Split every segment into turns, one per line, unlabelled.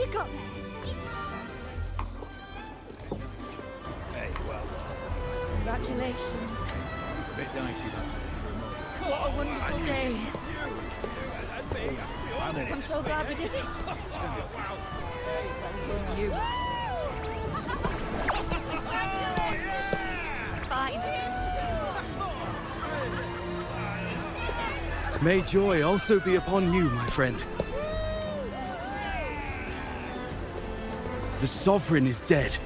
you got there?
Hey, well,
Congratulations.
a bit dicey that day for a moment.
What a wonderful day. I'm so glad we did it. Well done, you. Finally.
May joy also be upon you, my friend. The Sovereign is dead.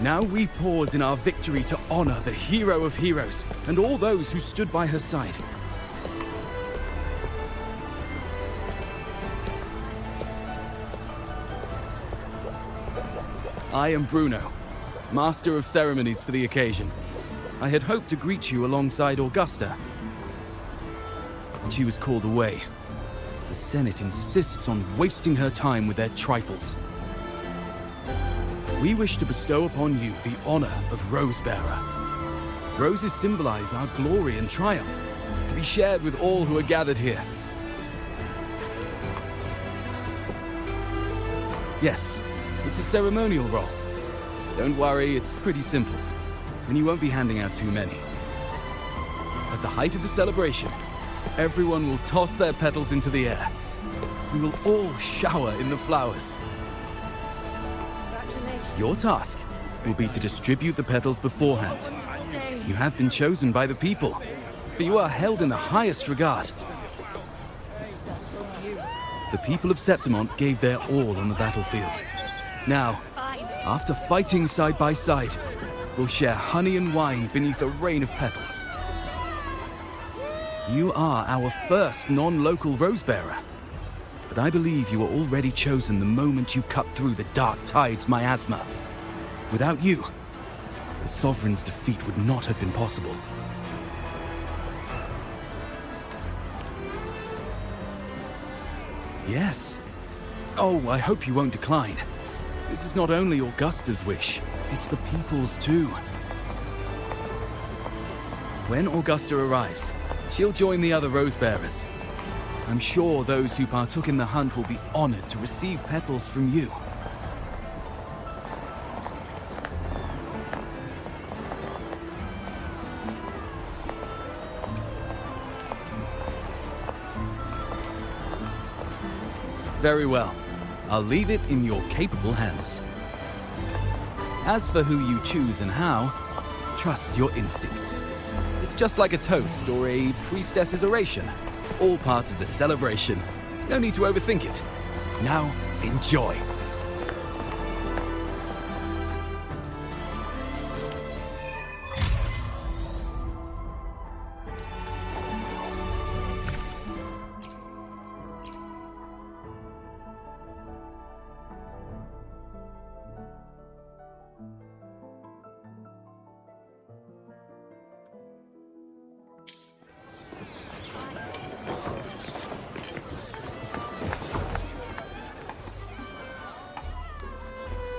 Now we pause in our victory to honor the hero of heroes and all those who stood by her side. I am Bruno, Master of Ceremonies for the occasion. I had hoped to greet you alongside Augusta, but she was called away. The Senate insists on wasting her time with their trifles. We wish to bestow upon you the honor of Rosebearer. Roses symbolize our glory and triumph, to be shared with all who are gathered here. Yes, it's a ceremonial role. Don't worry, it's pretty simple, and you won't be handing out too many. At the height of the celebration, everyone will toss their petals into the air. We will all shower in the flowers. Your task will be to distribute the petals beforehand. You have been chosen by the people, but you are held in the highest regard. The people of Septimont gave their all on the battlefield. Now, after fighting side by side, we'll share honey and wine beneath a rain of petals. You are our first non-local Rosebearer, but I believe you were already chosen the moment you cut through the dark tide's miasma. Without you, the Sovereign's defeat would not have been possible. Yes. Oh, I hope you won't decline. This is not only Augusta's wish, it's the people's too. When Augusta arrives, she'll join the other Rosebearers. I'm sure those who partook in the hunt will be honored to receive petals from you. Very well. I'll leave it in your capable hands. As for who you choose and how, trust your instincts. It's just like a toast or a priestess's oration. All part of the celebration. No need to overthink it. Now, enjoy.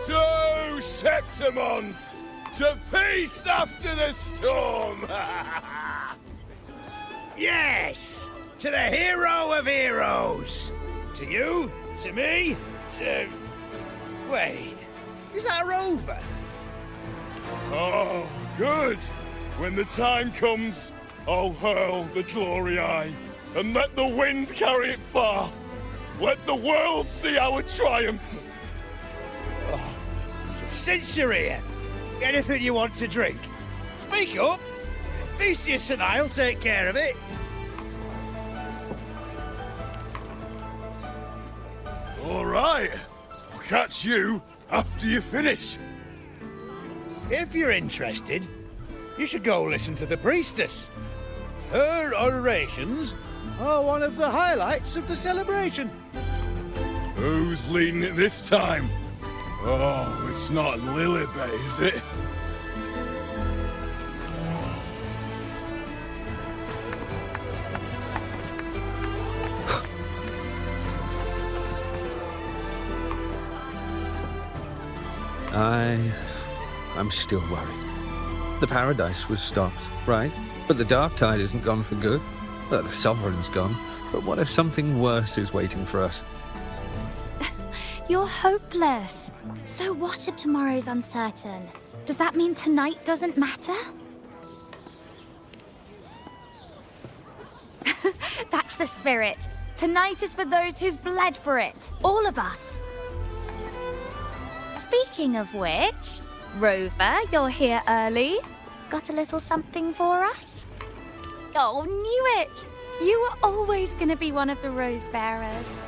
To Septimont! To peace after the storm!
Yes! To the hero of heroes! To you, to me, to... Wait, is that Rover?
Oh, good! When the time comes, I'll hurl the glory eye and let the wind carry it far. Let the world see our triumph.
Since you're here, anything you want to drink? Speak up! Theseus and I'll take care of it.
All right. I'll catch you after you finish.
If you're interested, you should go listen to the priestess. Her orations are one of the highlights of the celebration.
Who's leading it this time? Oh, it's not Lilibet, is it?
I'm still worried. The Paradise was stopped, right? But the Dark Tide isn't gone for good. The Sovereign's gone. But what if something worse is waiting for us?
You're hopeless. So what if tomorrow's uncertain? Does that mean tonight doesn't matter? That's the spirit. Tonight is for those who've bled for it. All of us. Speaking of which, Rover, you're here early. Got a little something for us? Oh, knew it! You were always gonna be one of the rose bearers.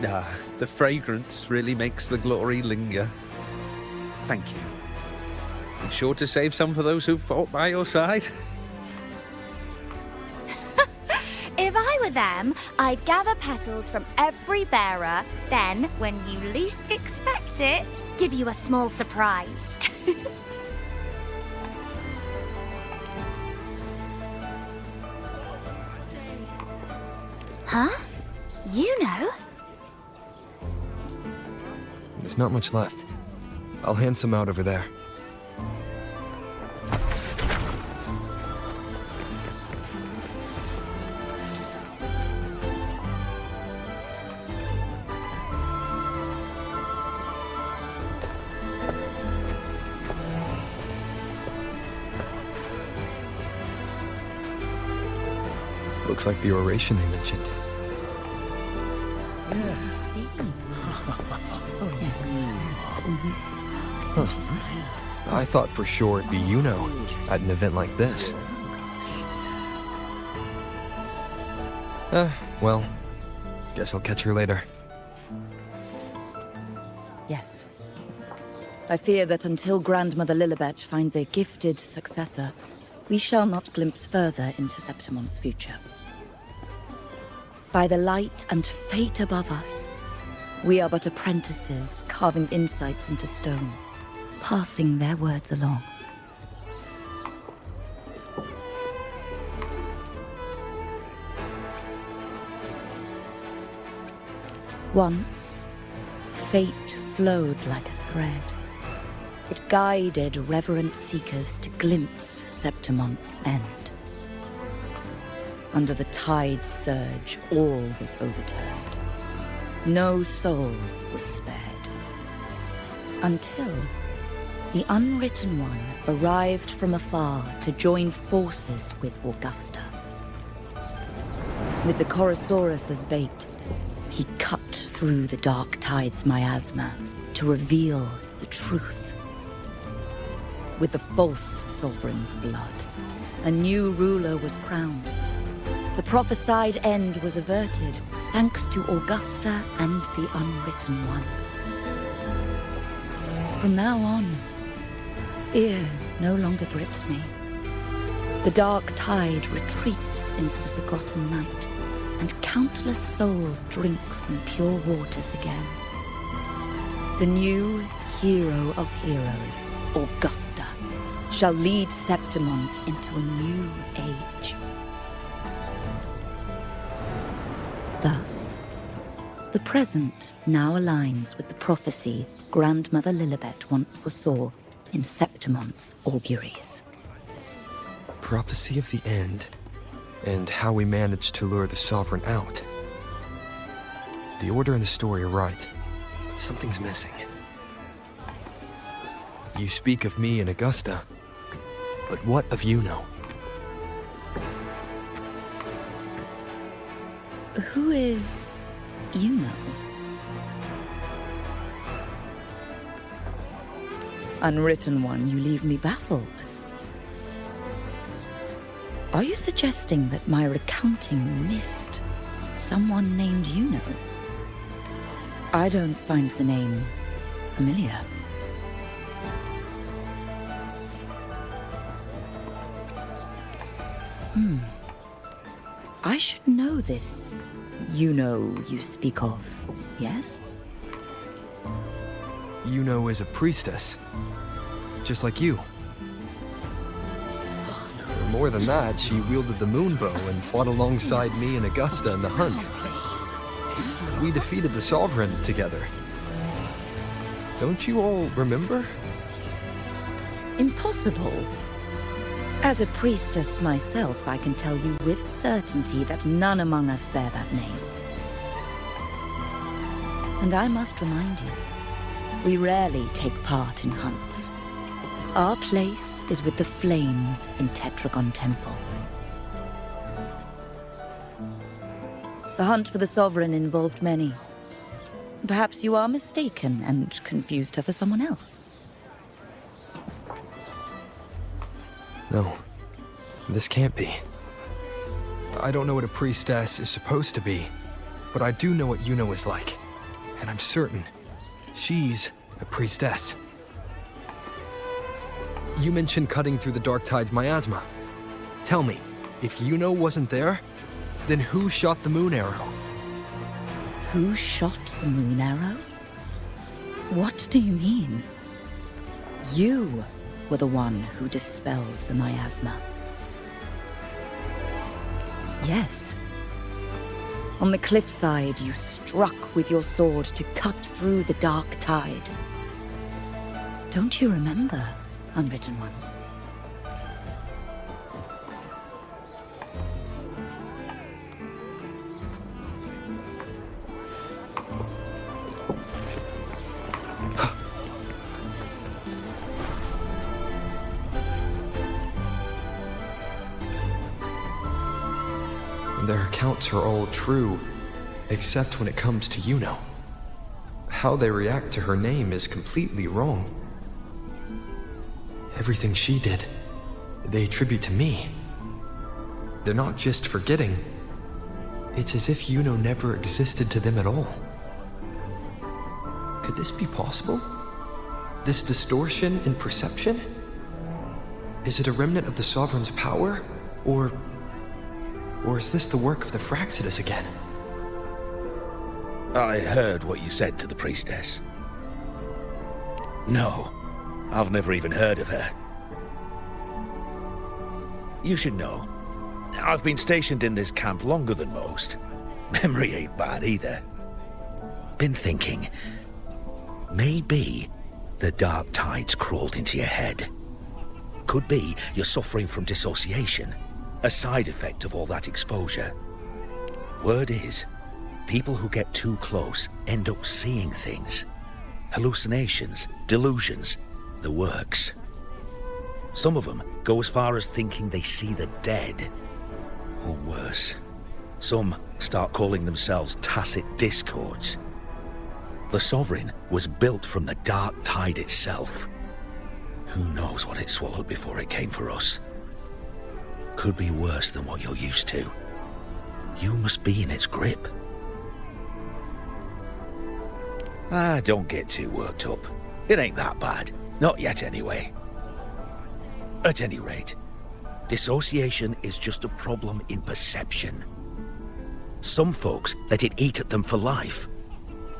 Ah, the fragrance really makes the glory linger. Thank you. Be sure to save some for those who fought by your side.
If I were them, I'd gather petals from every bearer, then, when you least expect it, give you a small surprise. Huh? You know?
There's not much left. I'll hand some out over there. Looks like the oration they mentioned. I thought for sure it'd be at an event like this. Well, guess I'll catch her later.
Yes. I fear that until Grandmother Lilibet finds a gifted successor, we shall not glimpse further into Septimon's future. By the light and fate above us, we are but apprentices carving insights into stone, passing their words along. Once, fate flowed like a thread. It guided reverent seekers to glimpse Septimon's end. Under the tide's surge, all was overturned. No soul was spared. Until the Unwritten One arrived from afar to join forces with Augusta. With the Chorosaurus as bait, he cut through the dark tide's miasma to reveal the truth. With the false sovereign's blood, a new ruler was crowned. The prophesied end was averted, thanks to Augusta and the Unwritten One. From now on, fear no longer grips me. The dark tide retreats into the forgotten night, and countless souls drink from pure waters again. The new hero of heroes, Augusta, shall lead Septimont into a new age. Thus, the present now aligns with the prophecy Grandmother Lilibet once foresaw in Septimont's auguries.
Prophecy of the end, and how we managed to lure the Sovereign out. The order and the story are right, but something's missing. You speak of me and Augusta, but what of Yuno?
Who is Yuno? Unwritten One, you leave me baffled. Are you suggesting that my recounting missed someone named Yuno? I don't find the name familiar. I should know this Yuno you speak of, yes?
Yuno is a priestess, just like you. More than that, she wielded the moonbow and fought alongside me and Augusta in the hunt. We defeated the Sovereign together. Don't you all remember?
Impossible. As a priestess myself, I can tell you with certainty that none among us bear that name. And I must remind you, we rarely take part in hunts. Our place is with the flames in Tetragon Temple. The hunt for the Sovereign involved many. Perhaps you are mistaken and confused her for someone else.
No, this can't be. I don't know what a priestess is supposed to be, but I do know what Yuno is like. And I'm certain she's a priestess. You mentioned cutting through the Dark Tide's miasma. Tell me, if Yuno wasn't there, then who shot the moon arrow?
Who shot the moon arrow? What do you mean? You were the one who dispelled the miasma. Yes. On the cliffside, you struck with your sword to cut through the Dark Tide. Don't you remember, Unwritten One?
Their accounts are all true, except when it comes to Yuno. How they react to her name is completely wrong. Everything she did, they attribute to me. They're not just forgetting. It's as if Yuno never existed to them at all. Could this be possible? This distortion in perception? Is it a remnant of the Sovereign's power? Or is this the work of the Fraxidus again?
I heard what you said to the priestess. No, I've never even heard of her. You should know, I've been stationed in this camp longer than most. Memory ain't bad either. Been thinking, maybe the Dark Tide's crawled into your head. Could be you're suffering from dissociation, a side effect of all that exposure. Word is, people who get too close end up seeing things. Hallucinations, delusions, the works. Some of them go as far as thinking they see the dead. Or worse, some start calling themselves tacit discords. The Sovereign was built from the Dark Tide itself. Who knows what it swallowed before it came for us? Could be worse than what you're used to. You must be in its grip. Don't get too worked up. It ain't that bad. Not yet, anyway. At any rate, dissociation is just a problem in perception. Some folks let it eat at them for life.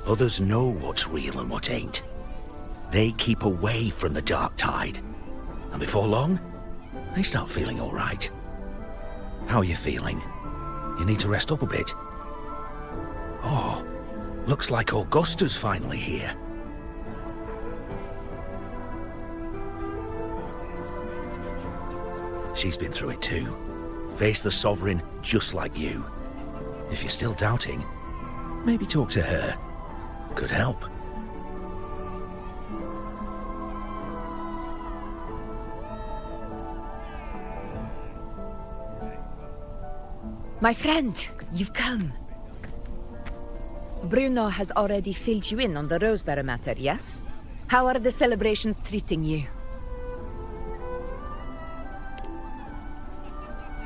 Others know what's real and what ain't. They keep away from the Dark Tide. And before long, they start feeling all right. How are you feeling? You need to rest up a bit. Oh, looks like Augusta's finally here. She's been through it too. Faced the Sovereign just like you. If you're still doubting, maybe talk to her. Could help.
My friend, you've come. Bruno has already filled you in on the Rosebearer matter, yes? How are the celebrations treating you?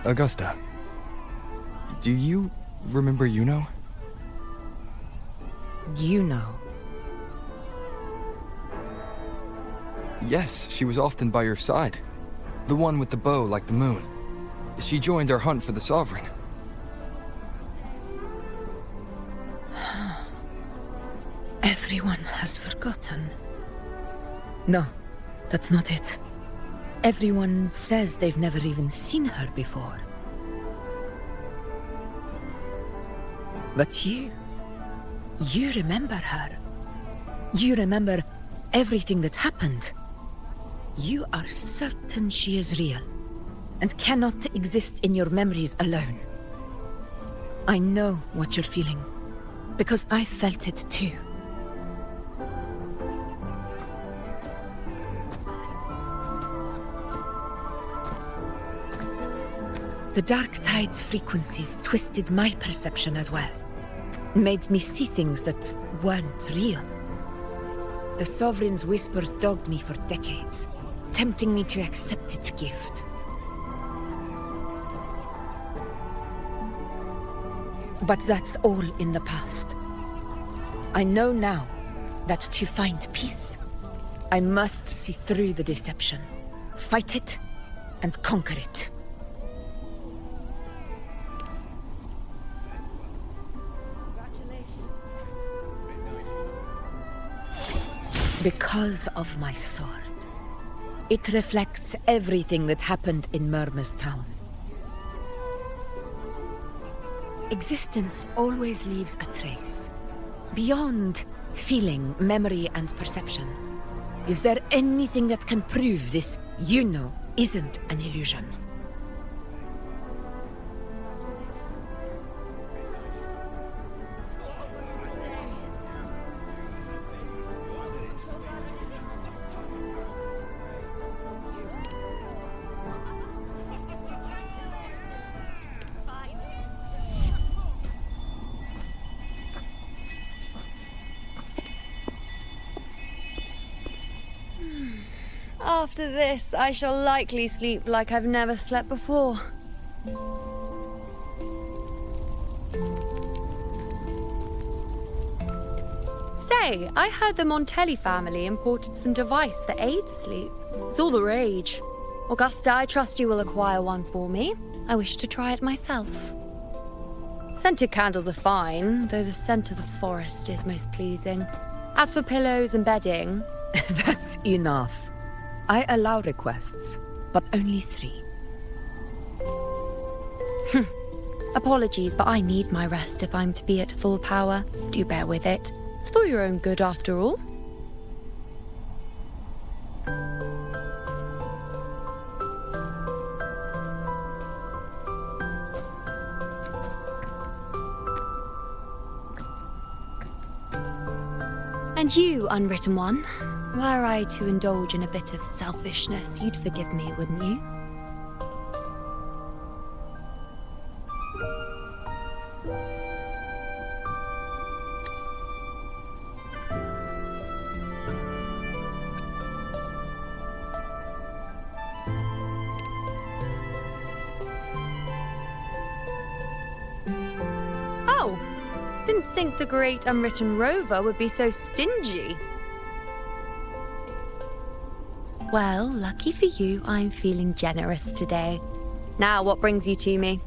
Augusta, do you remember Yuno?
You know.
Yes, she was often by your side. The one with the bow like the moon. She joined our hunt for the Sovereign.
Everyone has forgotten. No, that's not it. Everyone says they've never even seen her before. But you remember her. You remember everything that happened. You are certain she is real, and cannot exist in your memories alone. I know what you're feeling, because I felt it too. The Dark Tide's frequencies twisted my perception as well. Made me see things that weren't real. The Sovereign's whispers dogged me for decades, tempting me to accept its gift. But that's all in the past. I know now that to find peace, I must see through the deception, fight it, and conquer it. Because of my sword. It reflects everything that happened in Murmur's town. Existence always leaves a trace. Beyond feeling, memory, and perception. Is there anything that can prove this, isn't an illusion?
After this, I shall likely sleep like I've never slept before. Say, I heard the Montelli family imported some device that aids sleep. It's all the rage. Augusta, I trust you will acquire one for me. I wish to try it myself. Scented candles are fine, though the scent of the forest is most pleasing. As for pillows and bedding...
That's enough. I allow requests, but only 3.
Apologies, but I need my rest if I'm to be at full power. Do bear with it. It's for your own good, after all. And you, Unwritten One, were I to indulge in a bit of selfishness, you'd forgive me, wouldn't you? Oh, didn't think the great unwritten Rover would be so stingy. Well, lucky for you, I'm feeling generous today. Now, what brings you to me?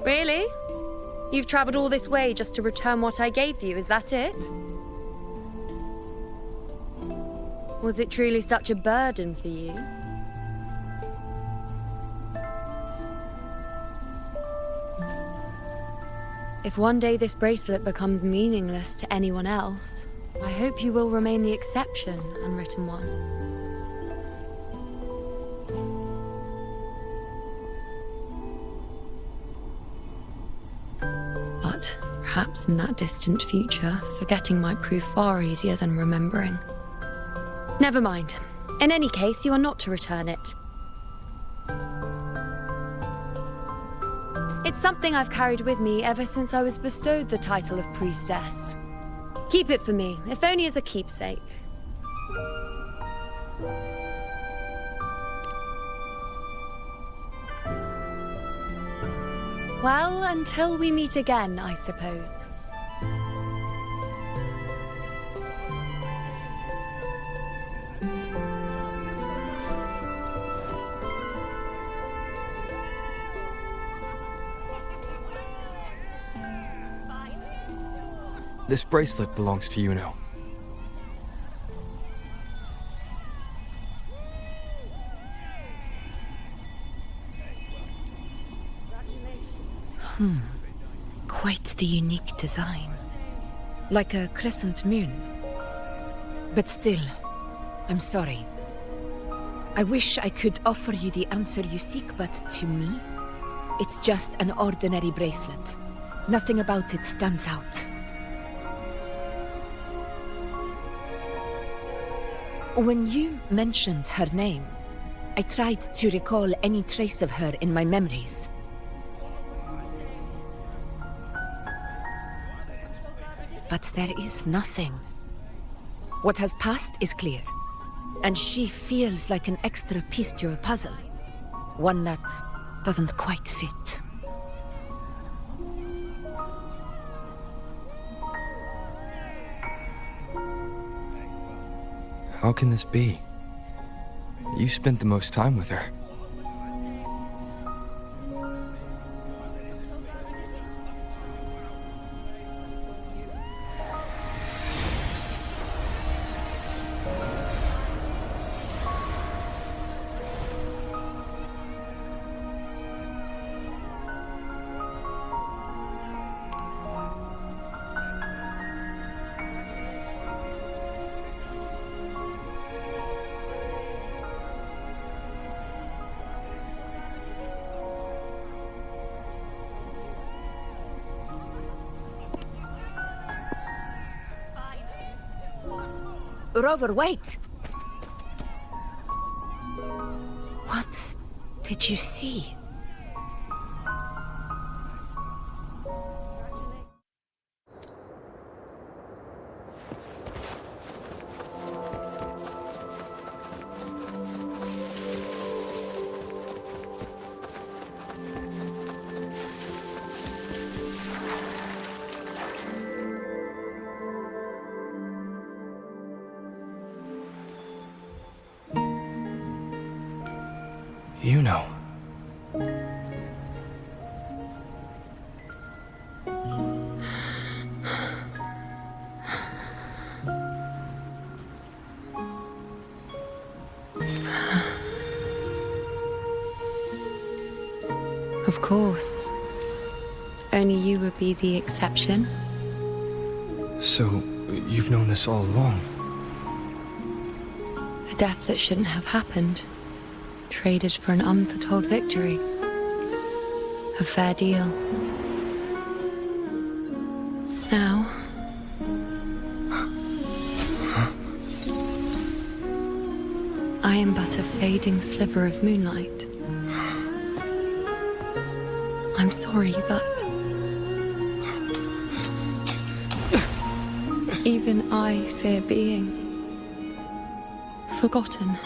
Really? You've traveled all this way just to return what I gave you, is that it? Was it truly such a burden for you? If one day this bracelet becomes meaningless to anyone else, I hope you will remain the exception, Unwritten One. But perhaps in that distant future, forgetting might prove far easier than remembering. Never mind. In any case, you are not to return it. It's something I've carried with me ever since I was bestowed the title of priestess. Keep it for me, if only as a keepsake. Well, until we meet again, I suppose.
This bracelet belongs to Yuno.
Quite the unique design. Like a crescent moon. But still, I'm sorry. I wish I could offer you the answer you seek, but to me, it's just an ordinary bracelet. Nothing about it stands out. When you mentioned her name, I tried to recall any trace of her in my memories. But there is nothing. What has passed is clear, and she feels like an extra piece to a puzzle. One that doesn't quite fit.
How can this be? You spent the most time with her.
Rover, wait! What did you see?
You know.
Of course. Only you would be the exception.
So, you've known this all along?
A death that shouldn't have happened. Traded for an unforetold victory. A fair deal. Now... I am but a fading sliver of moonlight. I'm sorry, but... even I fear being... forgotten.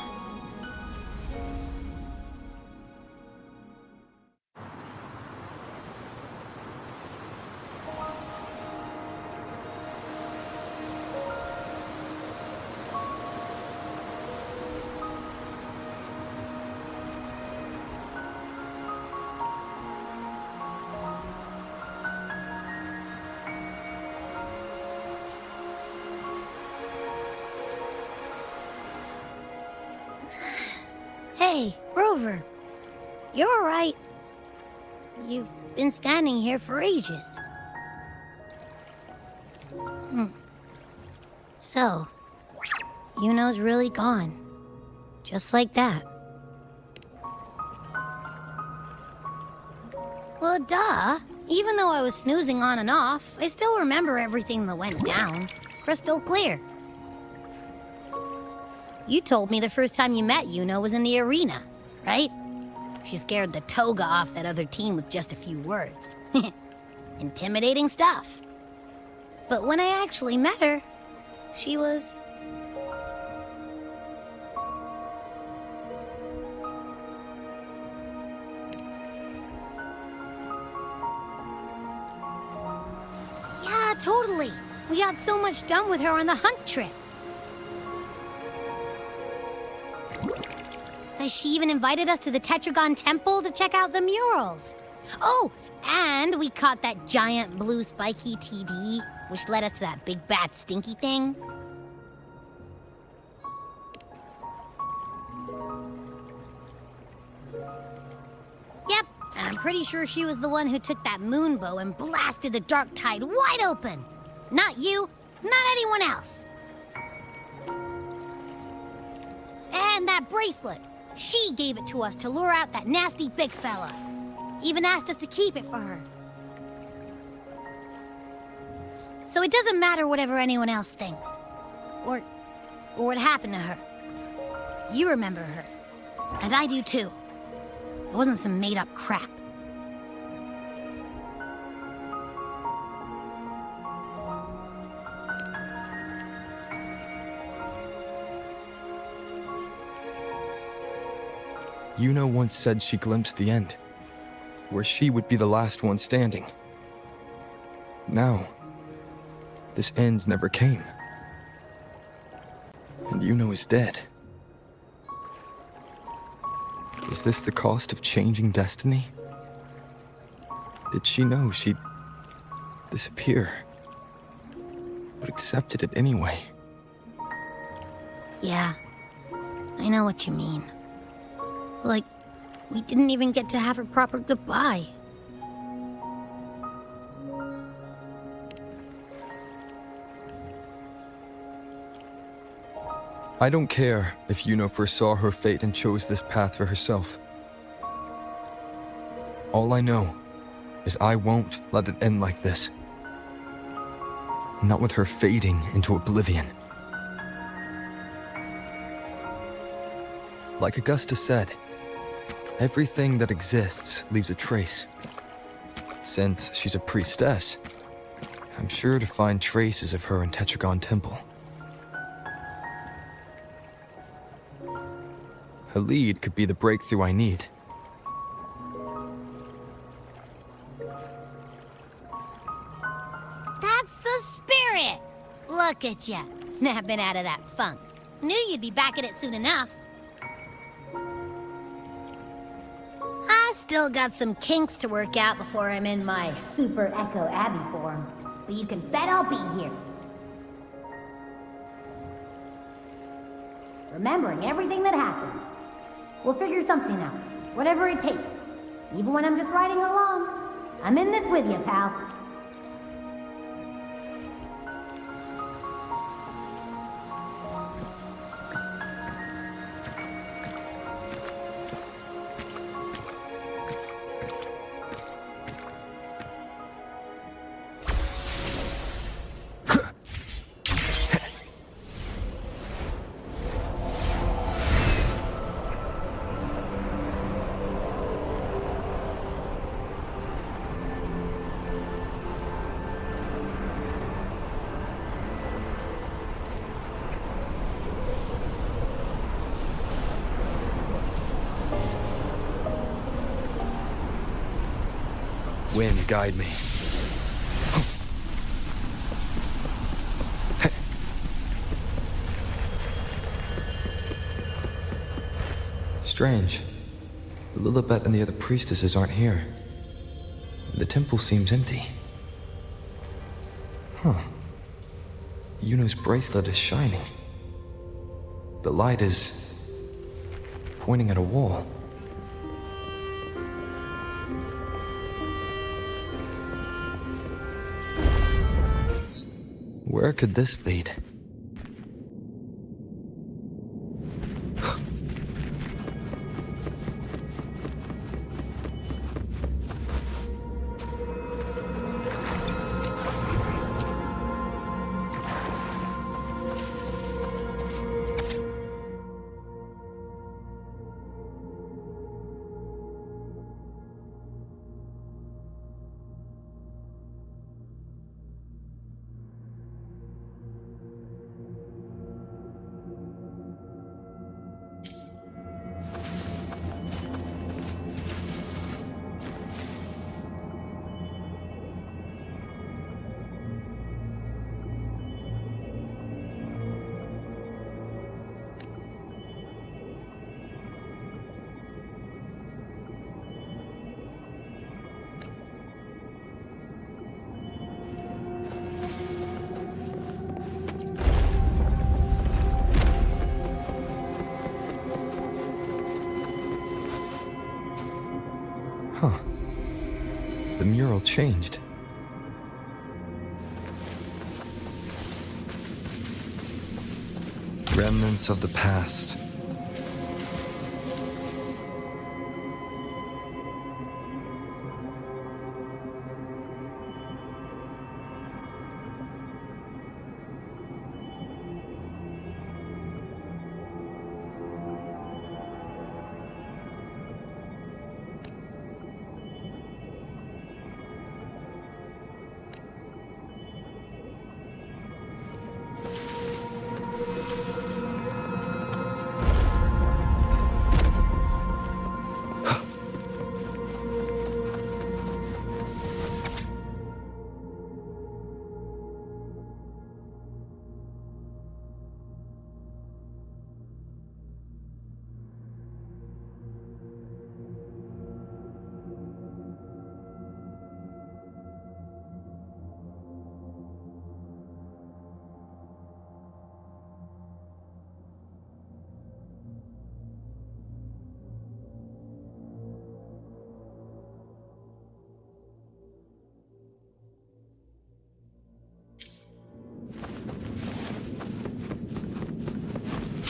Hey, Rover. You're all right. You've been standing here for ages. So, Yuno's really gone. Just like that. Well, duh. Even though I was snoozing on and off, I still remember everything that went down. Crystal clear. You told me the first time you met Yuno was in the arena, right? She scared the toga off that other team with just a few words. Intimidating stuff. But when I actually met her, she was... Yeah, totally. We got so much done with her on the hunt trip. She even invited us to the Tetragon Temple to check out the murals. Oh, and we caught that giant blue spiky TD, which led us to that big bad stinky thing. Yep, and I'm pretty sure she was the one who took that moon bow and blasted the dark tide wide open. Not you, not anyone else. And that bracelet. She gave it to us to lure out that nasty big fella. Even asked us to keep it for her. So it doesn't matter whatever anyone else thinks. Or what happened to her. You remember her. And I do too. It wasn't some made-up crap.
Yuno once said she glimpsed the end, where she would be the last one standing. Now, this end never came. And Yuno is dead. Is this the cost of changing destiny? Did she know she'd disappear, but accepted it anyway?
Yeah, I know what you mean. Like, we didn't even get to have a proper goodbye.
I don't care if Yuno foresaw her fate and chose this path for herself. All I know is I won't let it end like this. Not with her fading into oblivion. Like Augusta said, everything that exists leaves a trace. Since she's a priestess, I'm sure to find traces of her in Tetragon Temple. A lead could be the breakthrough I need.
That's the spirit! Look at ya, snapping out of that funk. Knew you'd be back at it soon enough. I still got some kinks to work out before I'm in my Super Echo Abbey form, but you can bet I'll be here. Remembering everything that happens. We'll figure something out, whatever it takes. Even when I'm just riding along. I'm in this with you, pal.
Wind, guide me. Strange. Lilibet and the other priestesses aren't here. The temple seems empty. Huh. Yuno's bracelet is shining. The light is pointing at a wall. Where could this lead? Huh. The mural changed. Remnants of the past.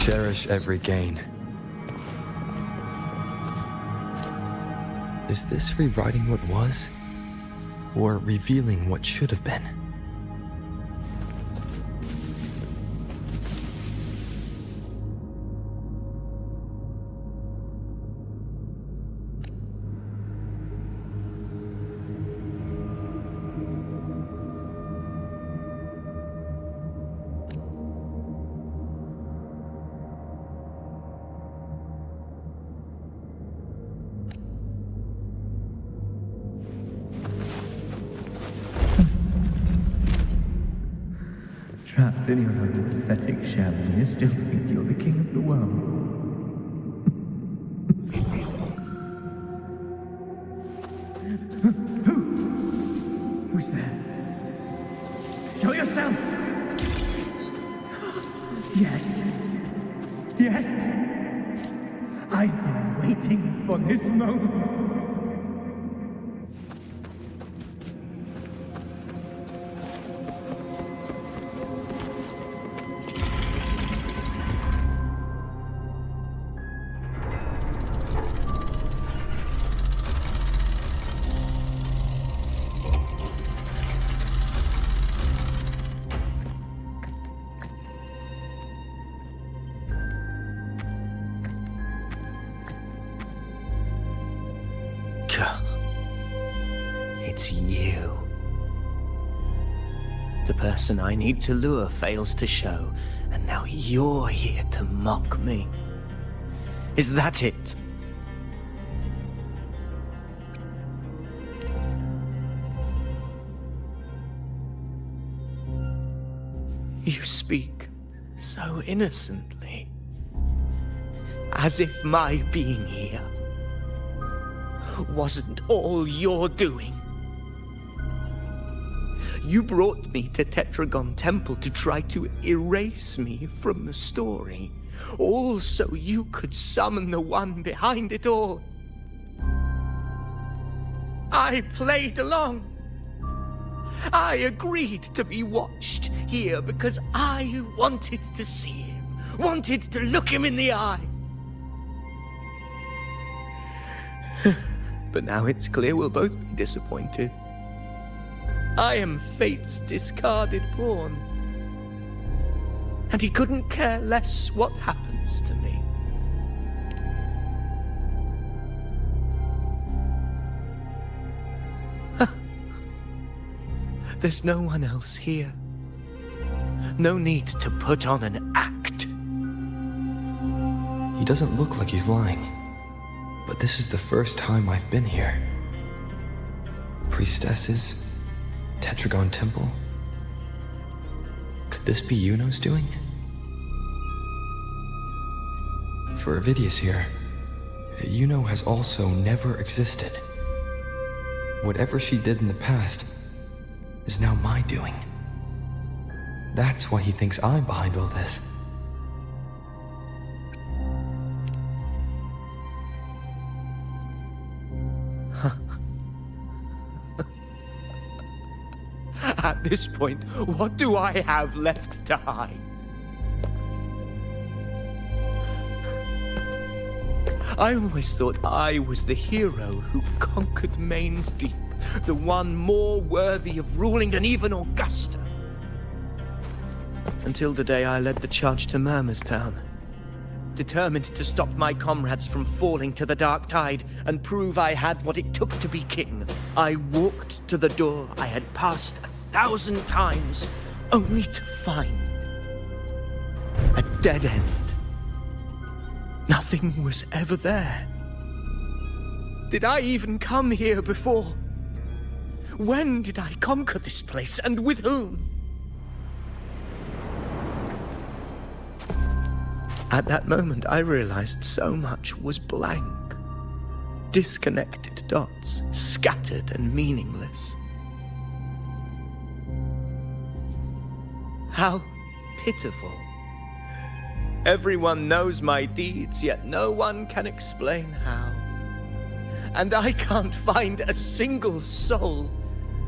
Cherish every gain. Is this rewriting what was? Or revealing what should have been?
Trapped in your own pathetic shell, and you still think you're the king of the world. Who's there? Show yourself! Yes. Yes! I've been waiting for this moment.
It's you. The person I need to lure fails to show, and now you're here to mock me. Is that it? You speak so innocently, as if my being here wasn't all you're doing. You brought me to Tetragon Temple to try to erase me from the story, all so you could summon the one behind it all. I played along. I agreed to be watched here because I wanted to see him, wanted to look him in the eye. But now it's clear we'll both be disappointed. I am fate's discarded pawn. And he couldn't care less what happens to me. There's no one else here. No need to put on an act.
He doesn't look like he's lying. But this is the first time I've been here. Priestesses? Tetragon Temple? Could this be Yuno's doing? For Avidius here, Yuno has also never existed. Whatever she did in the past is now my doing. That's why he thinks I'm behind all this.
At this point, what do I have left to hide? I always thought I was the hero who conquered Main's Deep, the one more worthy of ruling than even Augusta. Until the day I led the charge to Murmurstown, determined to stop my comrades from falling to the dark tide and prove I had what it took to be king. I walked to the door I had passed 1,000 times, only to find a dead end. Nothing was ever there. Did I even come here before? When did I conquer this place, and with whom? At that moment, I realized so much was blank. Disconnected dots, scattered and meaningless. How pitiful. Everyone knows my deeds, yet no one can explain how. And I can't find a single soul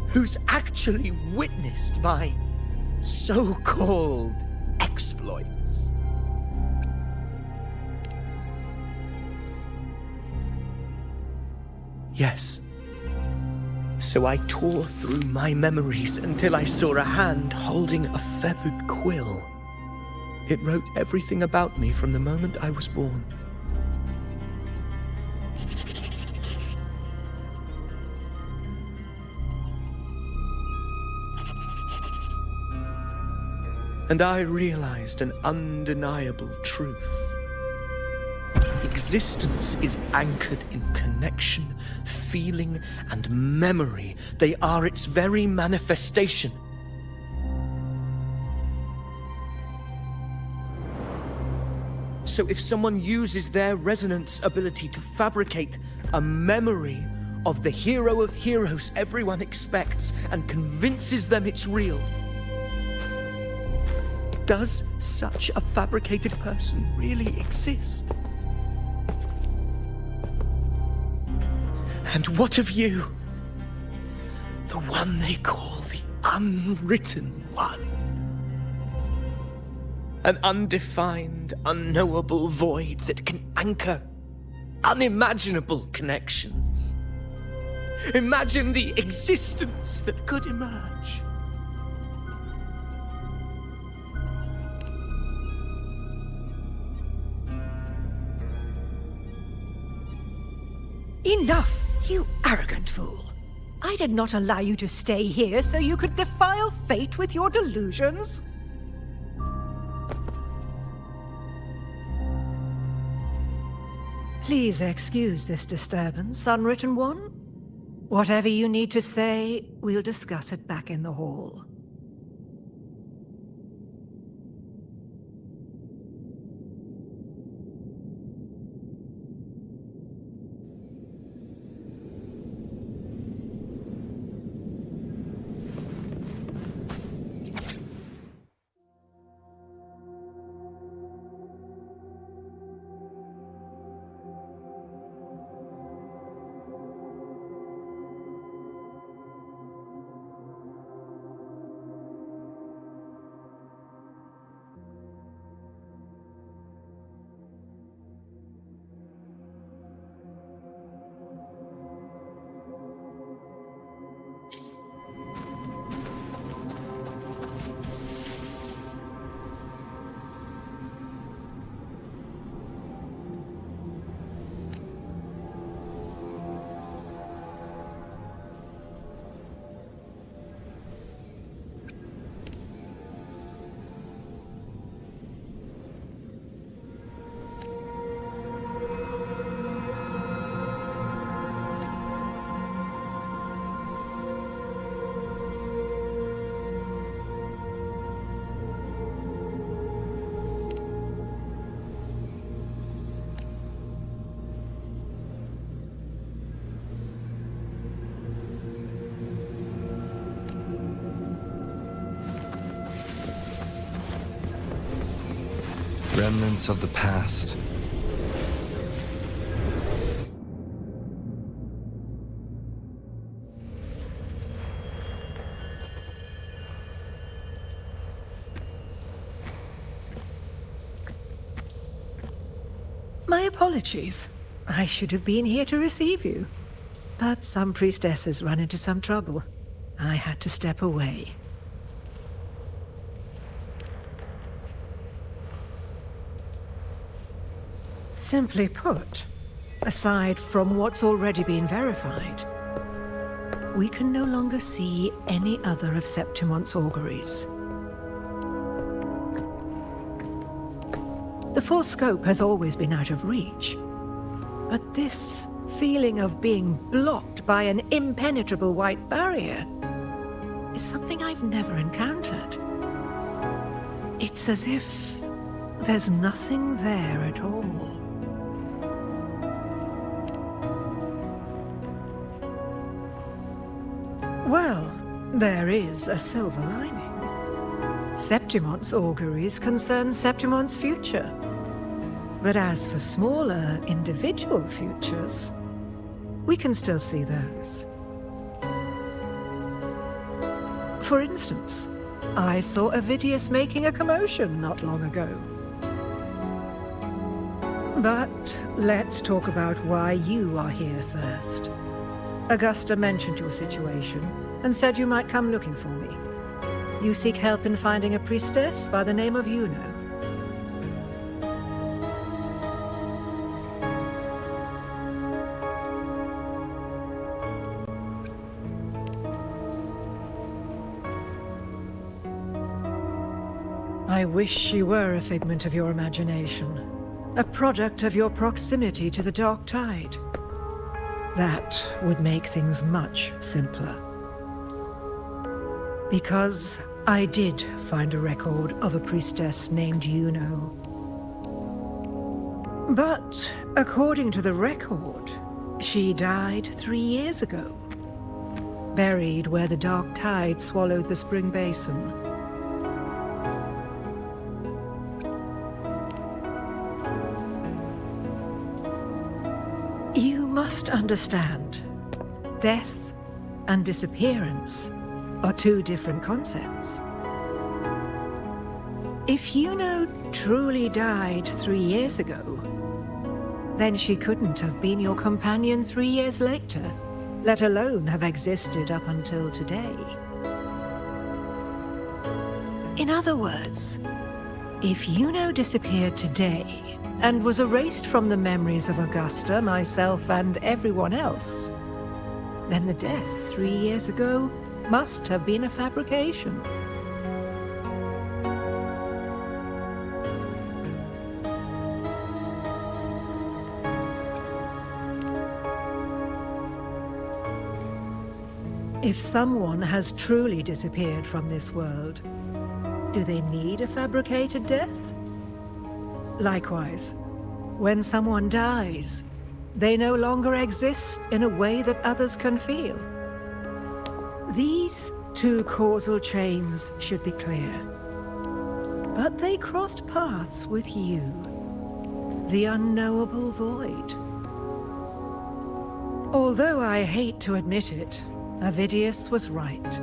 who's actually witnessed my so-called exploits. Yes. So I tore through my memories until I saw a hand holding a feathered quill. It wrote everything about me from the moment I was born. And I realized an undeniable truth. Existence is anchored in connection, feeling, and memory. They are its very manifestation. So if someone uses their resonance ability to fabricate a memory of the hero of heroes everyone expects and convinces them it's real, does such a fabricated person really exist? And what of you? The one they call the Unwritten One. An undefined, unknowable void that can anchor unimaginable connections. Imagine the existence that could emerge.
Enough, you arrogant fool. I did not allow you to stay here so you could defile fate with your delusions. Please excuse this disturbance, Unwritten One. Whatever you need to say, we'll discuss it back in the hall.
Remnants of the past.
My apologies. I should have been here to receive you. But some priestesses ran into some trouble. I had to step away. Simply put, aside from what's already been verified, we can no longer see any other of Septimon's auguries. The full scope has always been out of reach, but this feeling of being blocked by an impenetrable white barrier is something I've never encountered. It's as if there's nothing there at all. Well, there is a silver lining. Septimon's auguries concern Septimon's future. But as for smaller, individual futures, we can still see those. For instance, I saw Avidius making a commotion not long ago. But let's talk about why you are here first. Augusta mentioned your situation and said you might come looking for me. You seek help in finding a priestess by the name of Yuno. I wish she were a figment of your imagination, a product of your proximity to the Dark Tide. That would make things much simpler. Because I did find a record of a priestess named Yuno. But according to the record, she died 3 years ago, buried where the Dark Tide swallowed the spring basin. You must understand, death and disappearance are two different concepts. If Yuno truly died 3 years ago, then she couldn't have been your companion 3 years later, let alone have existed up until today. In other words, if Yuno disappeared today and was erased from the memories of Augusta, myself, and everyone else, then the death 3 years ago must have been a fabrication. If someone has truly disappeared from this world, do they need a fabricated death? Likewise, when someone dies, they no longer exist in a way that others can feel. These two causal chains should be clear. But they crossed paths with you, the unknowable void. Although I hate to admit it, Avidius was right.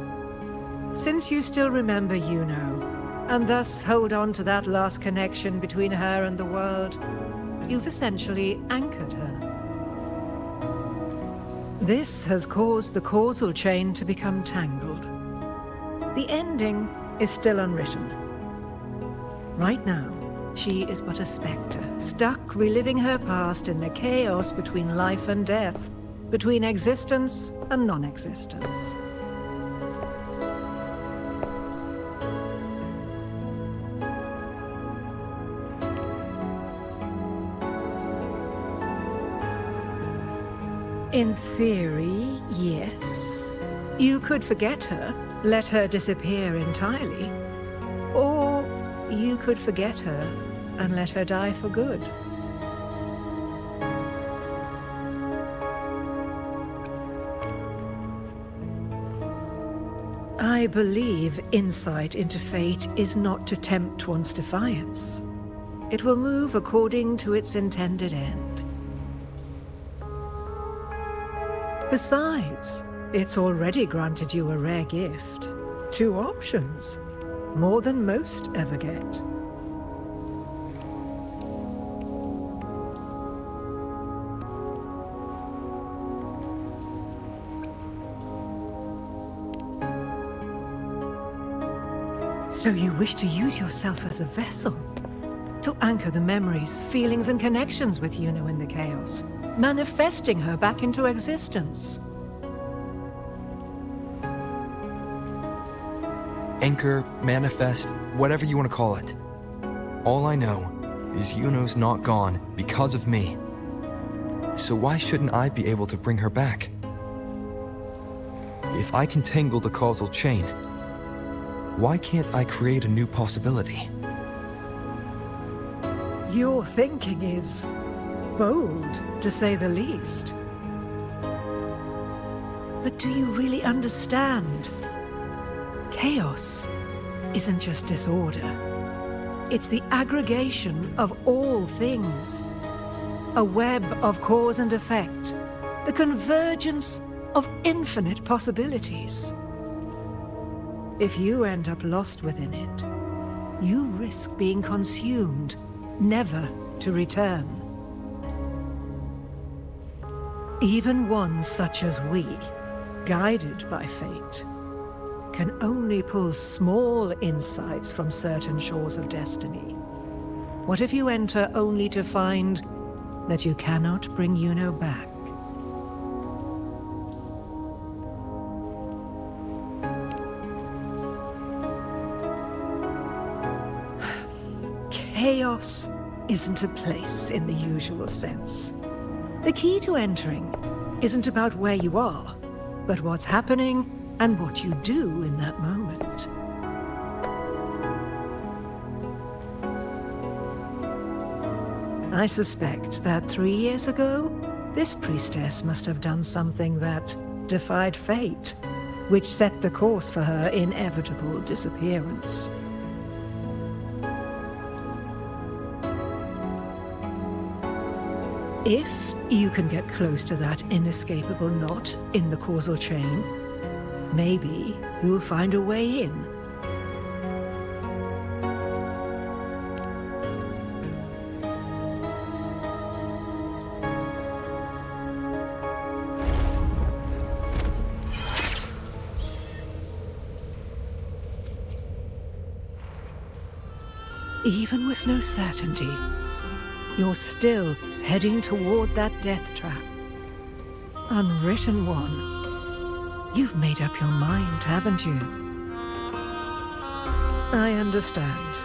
Since you still remember Yuno, and thus hold on to that last connection between her and the world, you've essentially anchored her. This has caused the causal chain to become tangled. The ending is still unwritten. Right now, she is but a spectre, stuck reliving her past in the chaos between life and death, between existence and non-existence. In theory, yes. You could forget her, let her disappear entirely. Or you could forget her and let her die for good. I believe insight into fate is not to tempt one's defiance. It will move according to its intended end. Besides, it's already granted you a rare gift. 2 options, more than most ever get. So you wish to use yourself as a vessel, to anchor the memories, feelings, and connections with Yuno in the chaos, manifesting her back into existence.
Anchor, manifest, whatever you want to call it. All I know is Yuno's not gone because of me. So why shouldn't I be able to bring her back? If I can tangle the causal chain, why can't I create a new possibility?
Your thinking is bold, to say the least. But do you really understand? Chaos isn't just disorder. It's the aggregation of all things. A web of cause and effect. The convergence of infinite possibilities. If you end up lost within it, you risk being consumed, never to return. Even one such as we, guided by fate, can only pull small insights from certain shores of destiny. What if you enter only to find that you cannot bring Yuno back? Chaos isn't a place in the usual sense. The key to entering isn't about where you are, but what's happening and what you do in that moment. I suspect that 3 years ago, this priestess must have done something that defied fate, which set the course for her inevitable disappearance. If you can get close to that inescapable knot in the causal chain, maybe you'll find a way in. Even with no certainty, you're still heading toward that death trap. Unwritten one. You've made up your mind, haven't you? I understand.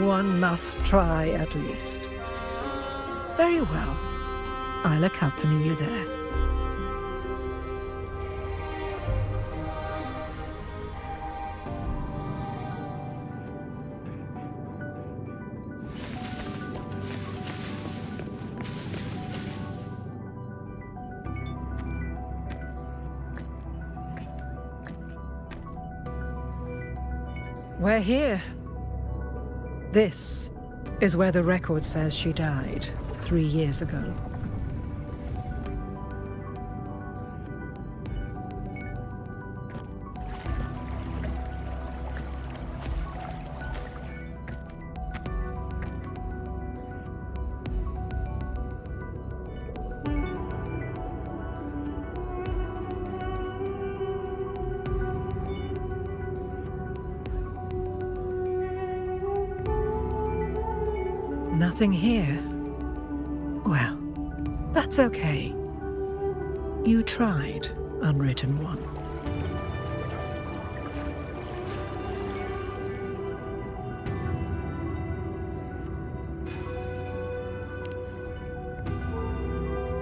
One must try at least. Very well. I'll accompany you there. We're here. This is where the record says she died 3 years ago. Nothing here. Well, that's okay. You tried, Unwritten One.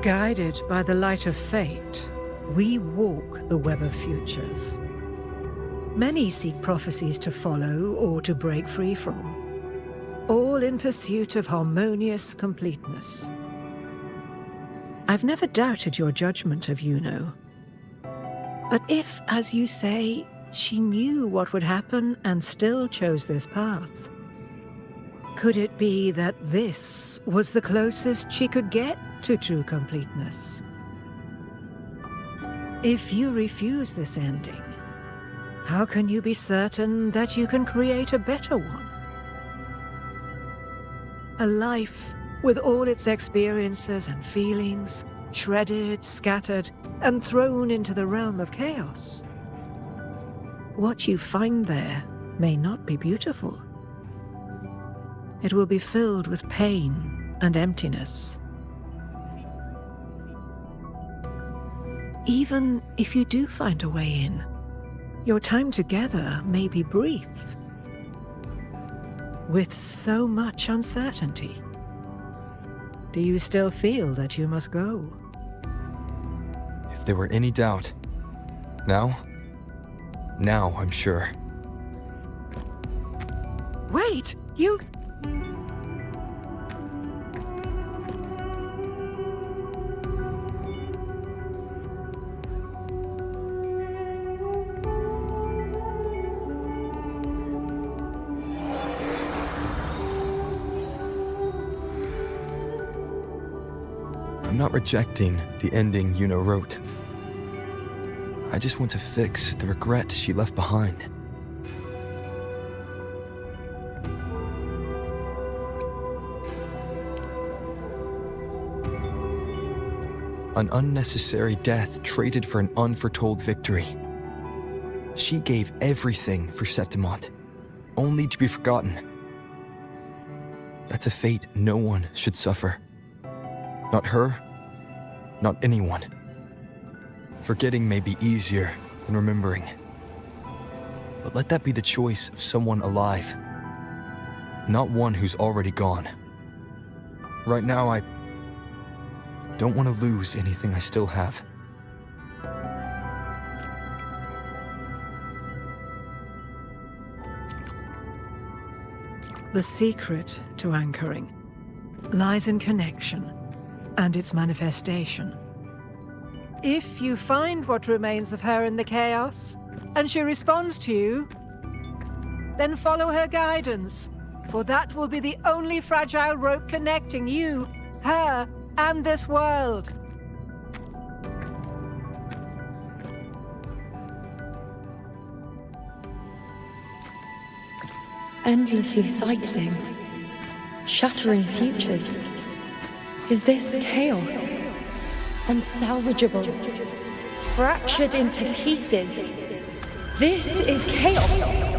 Guided by the light of fate, we walk the web of futures. Many seek prophecies to follow or to break free from, all in pursuit of harmonious completeness. I've never doubted your judgment of Yuno. But if, as you say, she knew what would happen and still chose this path, could it be that this was the closest she could get to true completeness? If you refuse this ending, how can you be certain that you can create a better one? A life with all its experiences and feelings, shredded, scattered, and thrown into the realm of chaos. What you find there may not be beautiful. It will be filled with pain and emptiness. Even if you do find a way in, your time together may be brief. With so much uncertainty, do you still feel that you must go?
If there were any doubt, now I'm sure.
Wait, you...
I'm not rejecting the ending Yuno wrote. I just want to fix the regret she left behind. An unnecessary death traded for an unforetold victory. She gave everything for Septimont, only to be forgotten. That's a fate no one should suffer. Not her, not anyone. Forgetting may be easier than remembering. But let that be the choice of someone alive, not one who's already gone. Right now, I don't want to lose anything I still have.
The secret to anchoring lies in connection and its manifestation. If you find what remains of her in the chaos, and she responds to you, then follow her guidance, for that will be the only fragile rope connecting you, her, and this world.
Endlessly cycling, shattering futures. Is this chaos? Unsalvageable, fractured into pieces. This is chaos.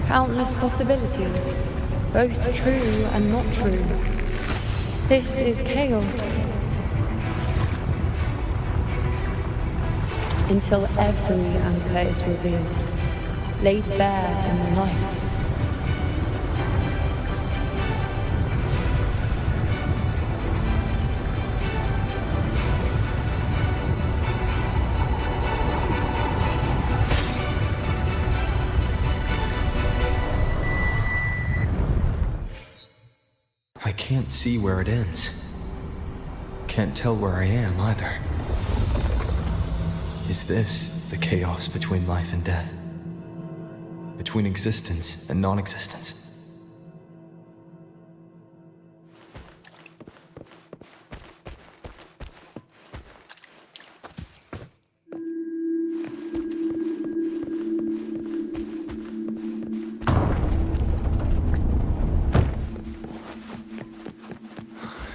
Countless possibilities, both true and not true. This is chaos. Until every anchor is revealed, laid bare in the light.
I can't see where it ends. Can't tell where I am either. Is this the chaos between life and death? Between existence and non-existence?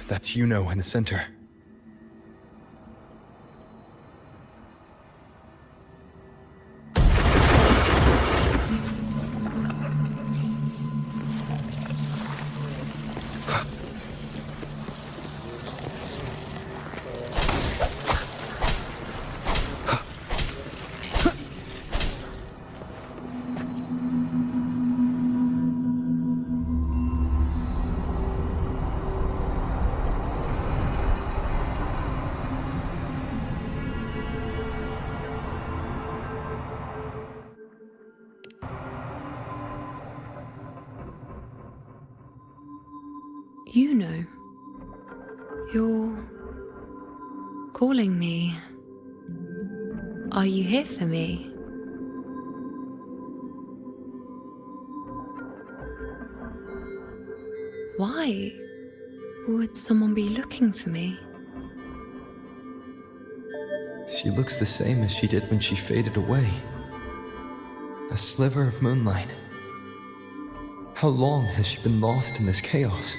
That's Yuno in the center.
You know, you're calling me. Are you here for me? Why would someone be looking for me?
She looks the same as she did when she faded away. A sliver of moonlight. How long has she been lost in this chaos?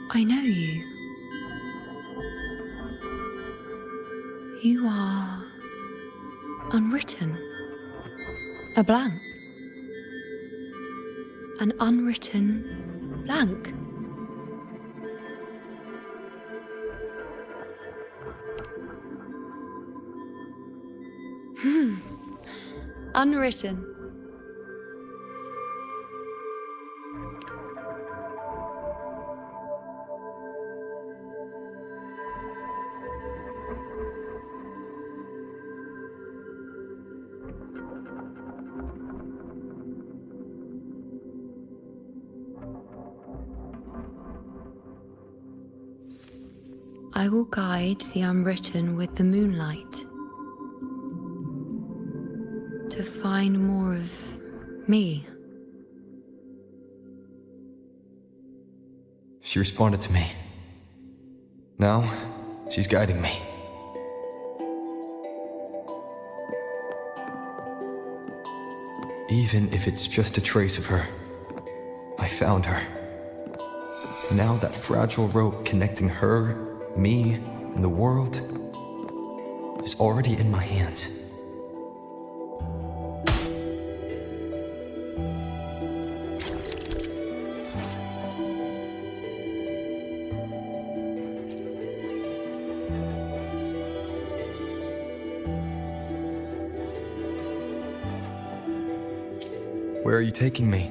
I know you. You are unwritten. A blank. An unwritten blank. Unwritten. I will guide the unwritten with the moonlight to find more of me.
She responded to me. Now, she's guiding me. Even if it's just a trace of her, I found her. Now that fragile rope connecting her, me, and the world is already in my hands. Where are you taking me?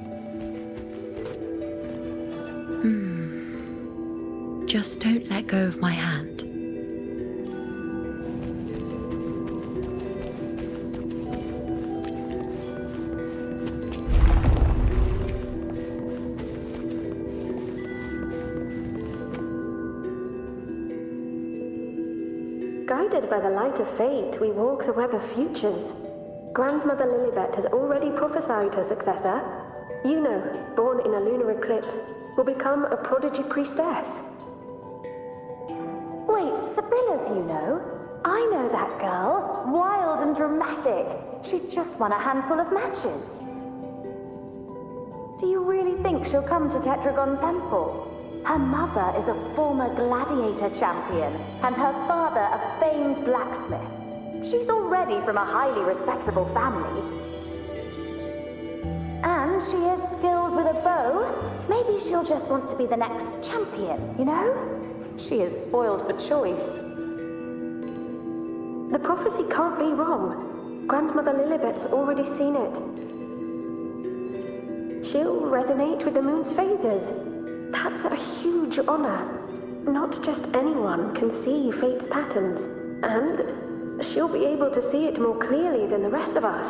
Just don't let go of my hand.
Guided by the light of fate, we walk the web of futures. Grandmother Lilibet has already prophesied her successor. Yuno, born in a lunar eclipse, will become a prodigy priestess.
Wait, Sibylla's Yuno? I know that girl. Wild and dramatic. She's just won a handful of matches. Do you really think she'll come to Tetragon Temple? Her mother is a former gladiator champion, and her father a famed blacksmith. She's already from a highly respectable family. And she is skilled with a bow. Maybe she'll just want to be the next champion, you know? She is spoiled for choice.
The prophecy can't be wrong. Grandmother Lilibet's already seen it. She'll resonate with the moon's phases. That's a huge honor. Not just anyone can see fate's patterns, and she'll be able to see it more clearly than the rest of us.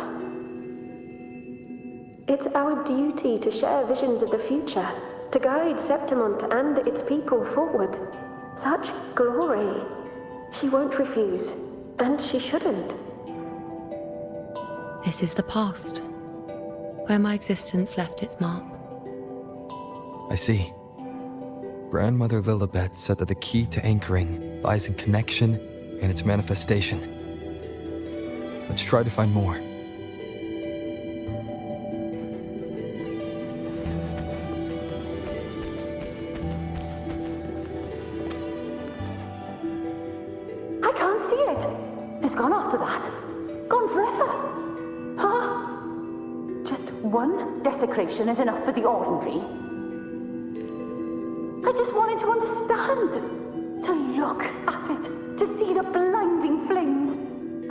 It's our duty to share visions of the future, to guide Septimont and its people forward. Such glory. She won't refuse, and she shouldn't.
This is the past, where my existence left its mark.
I see. Grandmother Lilibet said that the key to anchoring lies in connection and its manifestation. Let's try to find more.
I can't see it. It's gone after that. Gone forever. Huh? Just one desecration is enough for the ordinary. I just wanted to understand, to look at it, to see the blinding flames.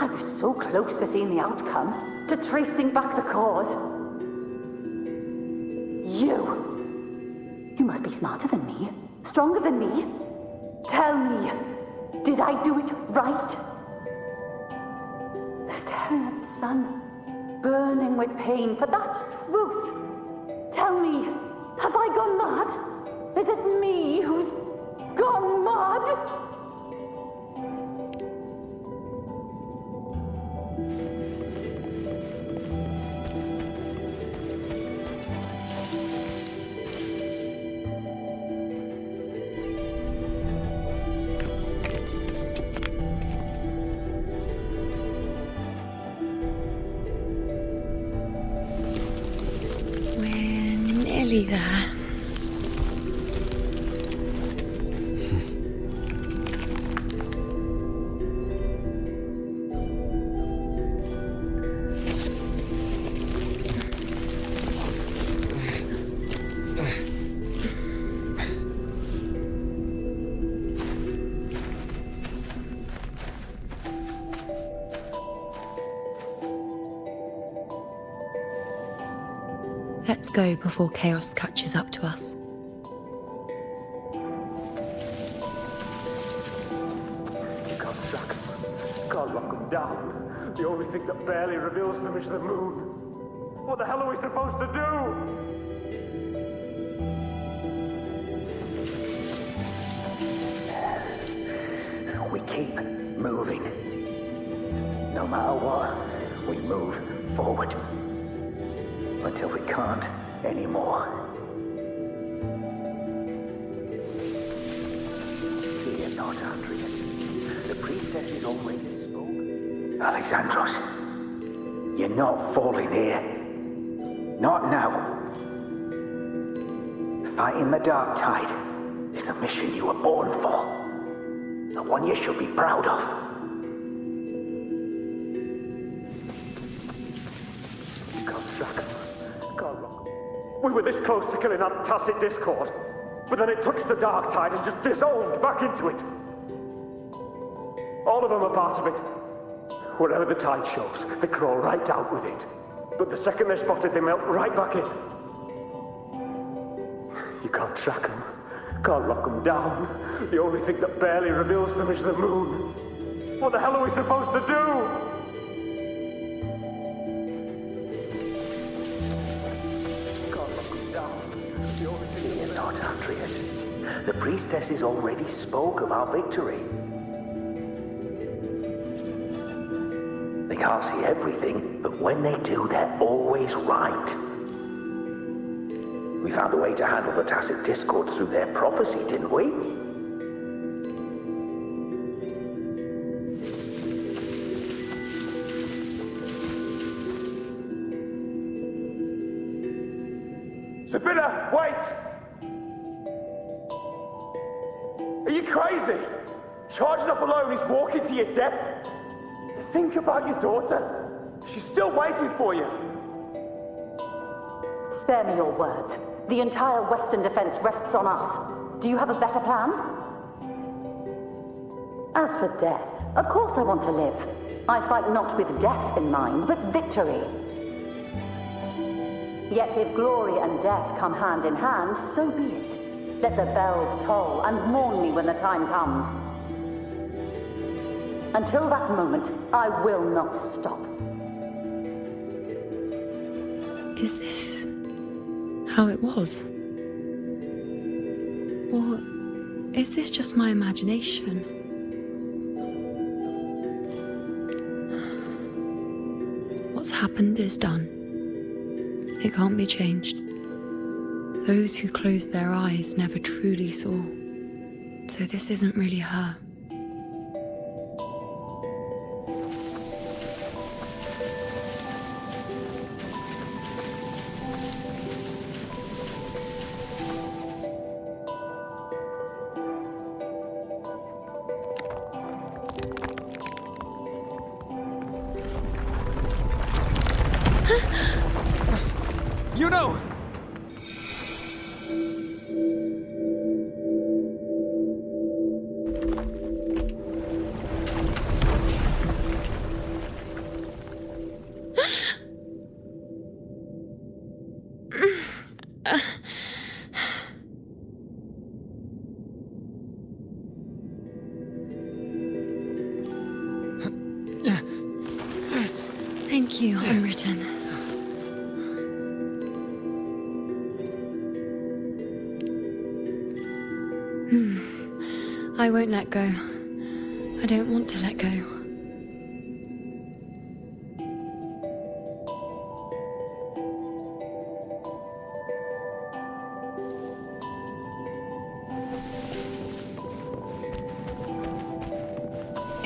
I was so close to seeing the outcome, to tracing back the cause. You must be smarter than me, stronger than me. Tell me, did I do it right? Staring at the sun, burning with pain for that truth. Tell me, have I gone mad? Is it me who's gone mad?
We're nearly there. Let's go before chaos catches up to us.
You can't track them. Can't lock them down. The only thing that barely reveals them is the moon. What the hell are we supposed to do?
keep moving. No matter what, we move forward. Until we can't anymore. Fear not, Andreas. The priestess is already spoken. Alexandros, you're not falling here. Not now. Fighting the Dark Tide is the mission you were born for. The one you should be proud of.
We were this close to killing that tacit discord, but then it touched the Dark Tide and just dissolved back into it. All of them are part of it. Wherever the tide shows, they crawl right out with it. But the second they're spotted, they melt right back in. You can't track them, can't lock them down. The only thing that barely reveals them is the moon. What the hell are we supposed to do?
Fear not, Andreas. The priestesses already spoke of our victory. They can't see everything, but when they do, they're always right. We found a way to handle the tacit discords through their prophecy, didn't we?
Sabina, wait! Are you crazy? Charging up alone is walking to your death. Think about your daughter. She's still waiting for you.
Spare me your words. The entire Western defense rests on us. Do you have a better plan? As for death, of course I want to live. I fight not with death in mind, but victory. Yet if glory and death come hand in hand, so be it. Let the bells toll and mourn me when the time comes. Until that moment, I will not stop.
Is this how it was? Or is this just my imagination? What's happened is done. It can't be changed. Those who closed their eyes never truly saw. So this isn't really her.
You know!
Thank you, Unwritten. I won't let go. I don't want to let go.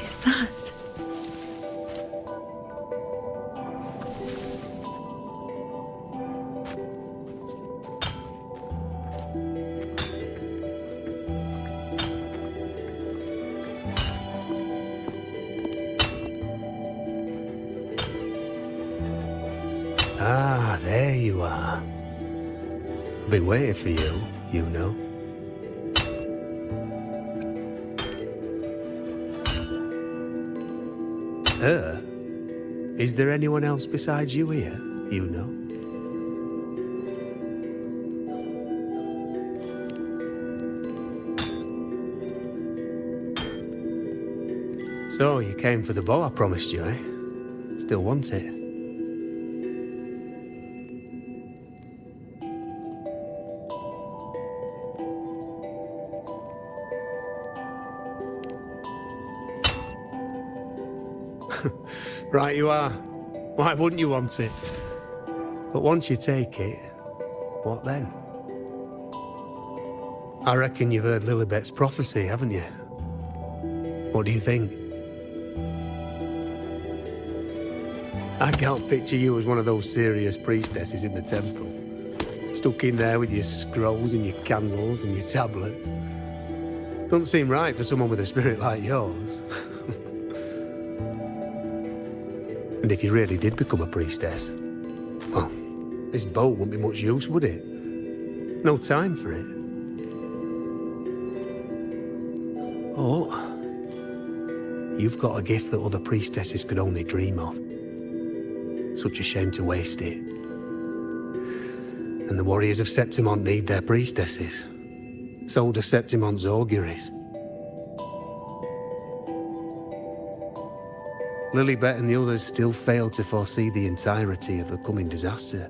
Is that?
Ah, there you are. I've been waiting for you, you know. Her? Is there anyone else besides you here, you know? So, you came for the bow I promised you, eh? Still want it? Right you are. Why wouldn't you want it? But once you take it, what then? I reckon you've heard Lilibet's prophecy, haven't you? What do you think? I can't picture you as one of those serious priestesses in the temple. Stuck in there with your scrolls and your candles and your tablets. Doesn't seem right for someone with a spirit like yours. And if you really did become a priestess, well, this bow wouldn't be much use, would it? No time for it. Oh, you've got a gift that other priestesses could only dream of. Such a shame to waste it. And the warriors of Septimont need their priestesses. So do Septimont's auguries. Lilibet and the others still failed to foresee the entirety of the coming disaster.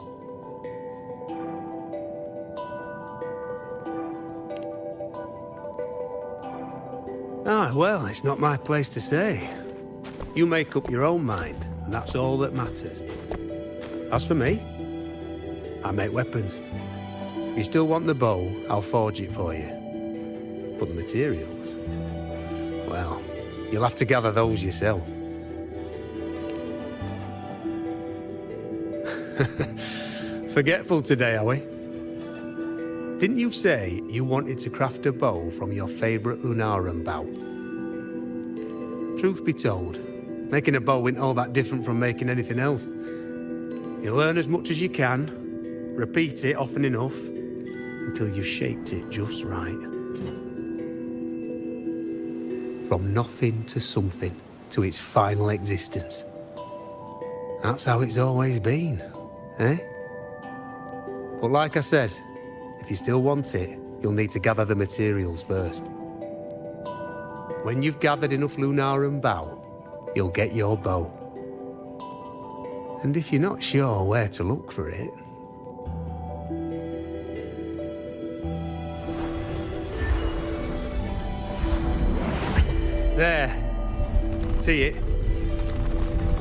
Ah, well, it's not my place to say. You make up your own mind, and that's all that matters. As for me, I make weapons. If you still want the bow, I'll forge it for you. But the materials, well, you'll have to gather those yourself. Forgetful today, are we? Didn't you say you wanted to craft a bow from your favourite Lunarum bout? Truth be told, making a bow isn't all that different from making anything else. You learn as much as you can, repeat it often enough, until you've shaped it just right. From nothing to something, to its final existence. That's how it's always been, eh? But like I said, if you still want it, you'll need to gather the materials first. When you've gathered enough Lunarum bow, you'll get your bow. And if you're not sure where to look for it... There. See it?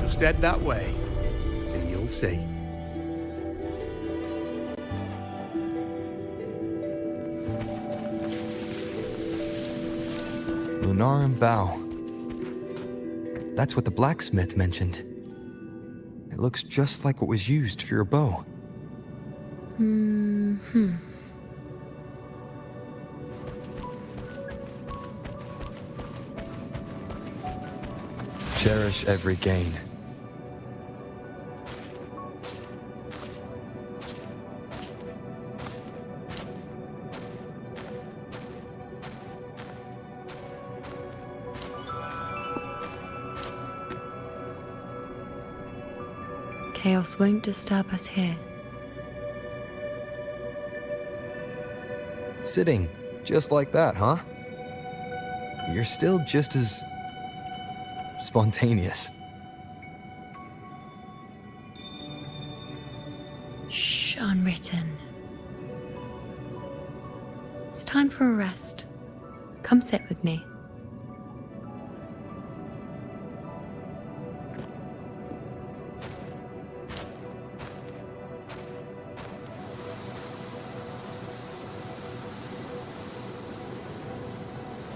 Just head that way, and you'll see.
Lunarum bow. That's what the blacksmith mentioned. It looks just like what was used for your bow. Cherish every gain.
Chaos won't disturb us here.
Sitting, just like that, huh? You're still just as... spontaneous.
Shh, unwritten. It's time for a rest. Come sit with me.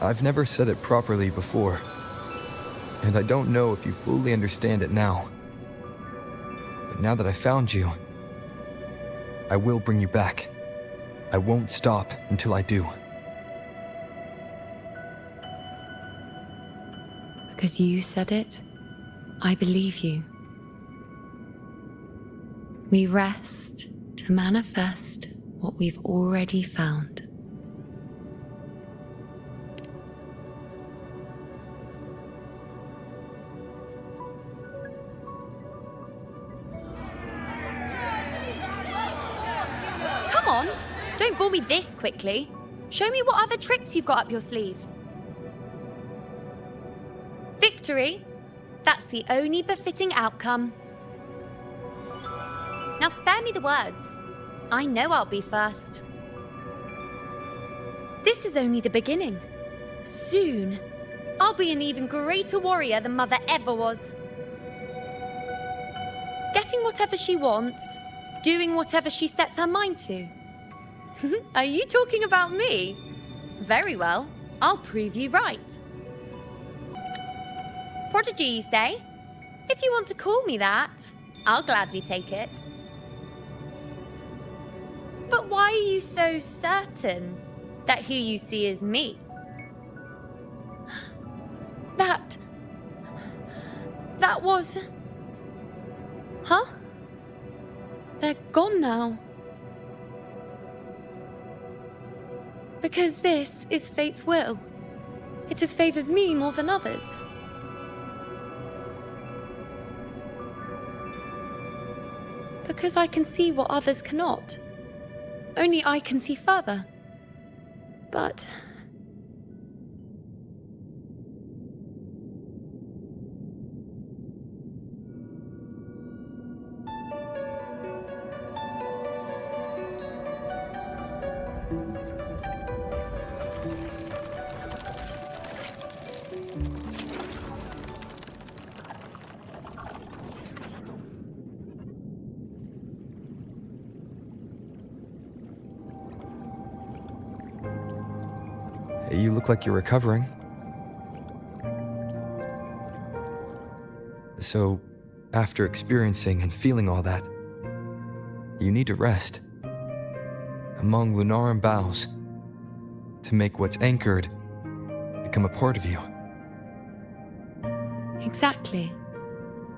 I've never said it properly before, and I don't know if you fully understand it now. But now that I found you, I will bring you back. I won't stop until I do.
Because you said it, I believe you. We rest to manifest what we've already found.
Don't bore me this quickly. Show me what other tricks you've got up your sleeve. Victory? That's the only befitting outcome. Now spare me the words. I know I'll be first. This is only the beginning. Soon, I'll be an even greater warrior than Mother ever was.
whatever she wants, doing whatever she sets her mind to. Are you talking about me? Very well, I'll prove you right. Prodigy, you say? If you want to call me that, I'll gladly take it. But why are you so certain that who you see is me? That was... Huh? They're gone now. Because this is fate's will. It has favored me more than others. Because I can see what others cannot. Only I can see further. But...
You look like you're recovering. So, after experiencing and feeling all that, you need to rest among Lunaran boughs to make what's anchored become a part of you.
Exactly.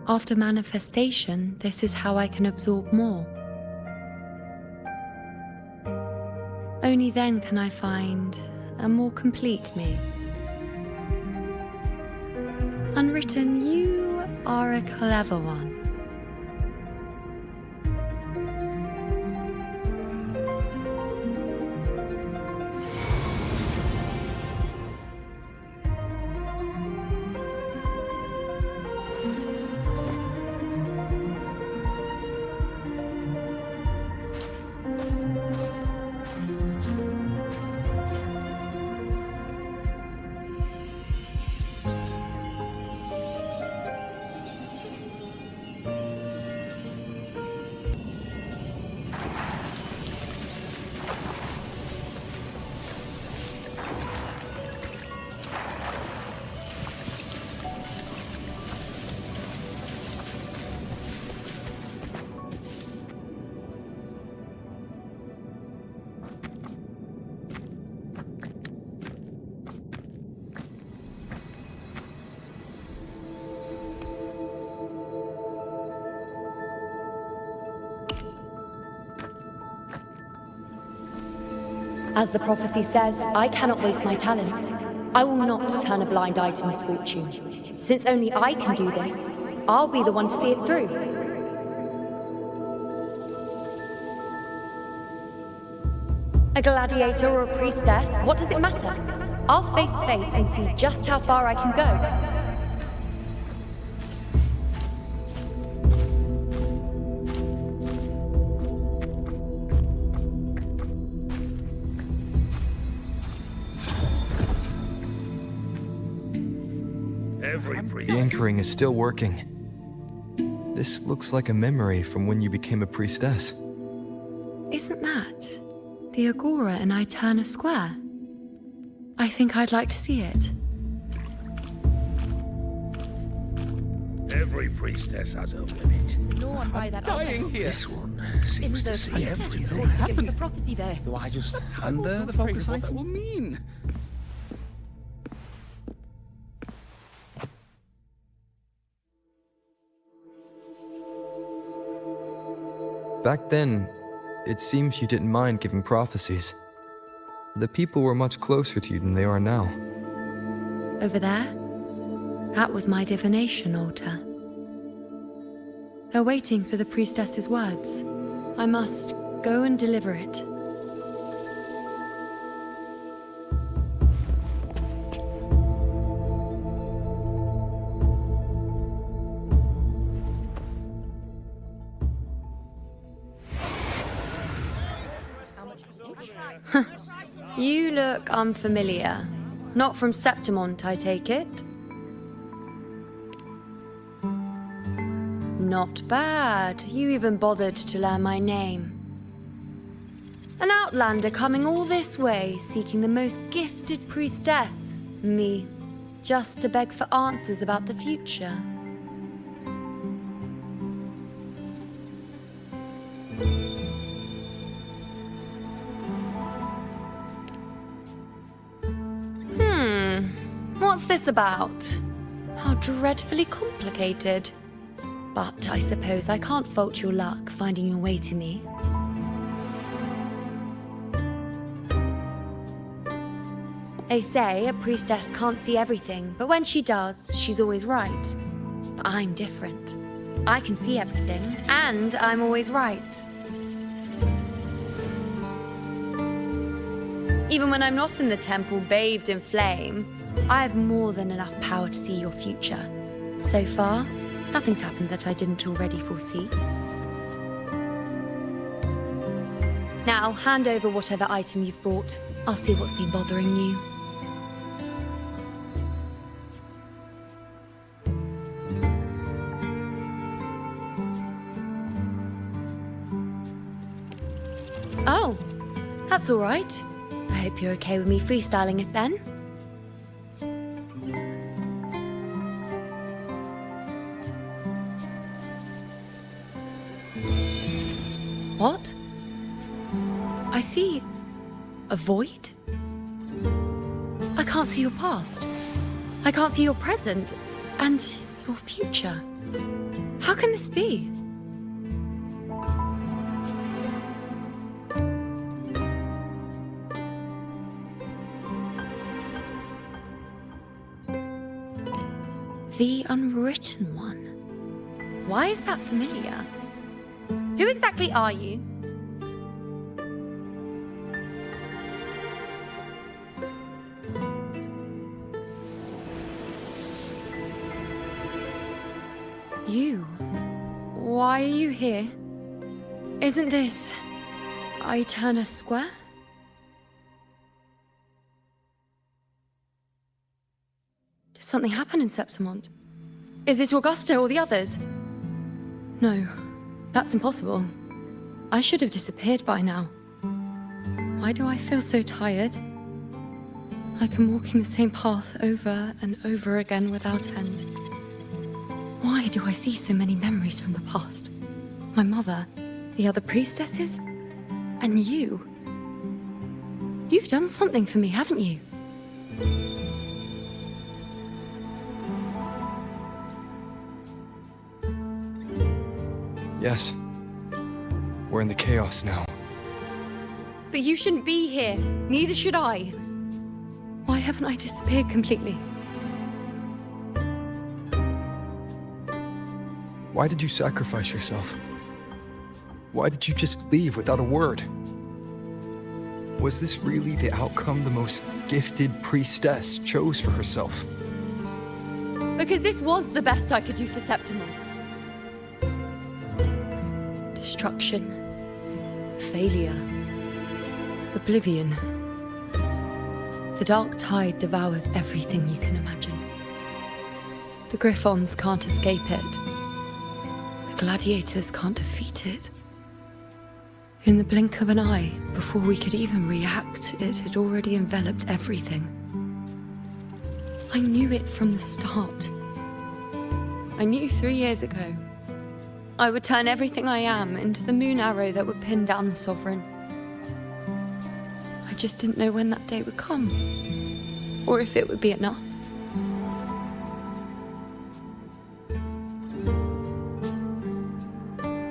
After manifestation, this is how I can absorb more. Only then can I find a more complete me. Unwritten, you are a clever one. As the prophecy says, I cannot waste my talents. I will not turn a blind eye to misfortune. Since only I can do this, I'll be the one to see it through. A gladiator or a priestess, what does it matter? I'll face fate and see just how far I can go.
The anchoring is still working. This looks like a memory from when you became a priestess.
Isn't that the Agora in Eterna Square? I think I'd like to see it.
Every priestess has a limit.
There's no one by that
Dying here. This one seems
Isn't
to
the
see
priestess
everything.
supposed to give us a prophecy there?
Do I just hand her the focus item? What that will mean?
Back then, it seems you didn't mind giving prophecies. The people were much closer to you than they are now.
Over there? That was my divination altar. They're waiting for the priestess's words. I must go and deliver it. You look unfamiliar. Not from Septimont, I take it? Not bad. You even bothered to learn my name. An outlander coming all this way, seeking the most gifted priestess, me, just to beg for answers about the future. What's this about? How dreadfully complicated. But I suppose I can't fault your luck finding your way to me. They say a priestess can't see everything, but when she does, she's always right. But I'm different. I can see everything, and I'm always right. Even when I'm not in the temple bathed in flame, I have more than enough power to see your future. So far, nothing's happened that I didn't already foresee. Now, hand over whatever item you've brought. I'll see what's been bothering you. Oh, that's all right. I hope you're okay with me freestyling it then. What? I see a void? I can't see your past. I can't see your present and your future. How can this be? The Unwritten One. Why is that familiar? Who exactly are you? You? Why are you here? Isn't this Eterna Square? Did something happen in Septimont? Is it Augusta or the others? No. That's impossible. I should have disappeared by now. Why do I feel so tired? Like I'm walking the same path over and over again without end. Why do I see so many memories from the past? My mother, the other priestesses, and you. You've done something for me, haven't you?
Yes. We're in the chaos now.
But you shouldn't be here. Neither should I. Why haven't I disappeared completely?
Why did you sacrifice yourself? Why did you just leave without a word? Was this really the outcome the most gifted priestess chose for herself?
Because this was the best I could do for Septimont. Destruction, failure, oblivion. The dark tide devours everything you can imagine. The Griffons can't escape it. The gladiators can't defeat it. In the blink of an eye, before we could even react, it had already enveloped everything. I knew it from the start. I knew 3 years ago. I would turn everything I am into the moon arrow that would pin down the Sovereign. I just didn't know when that day would come, or if it would be enough.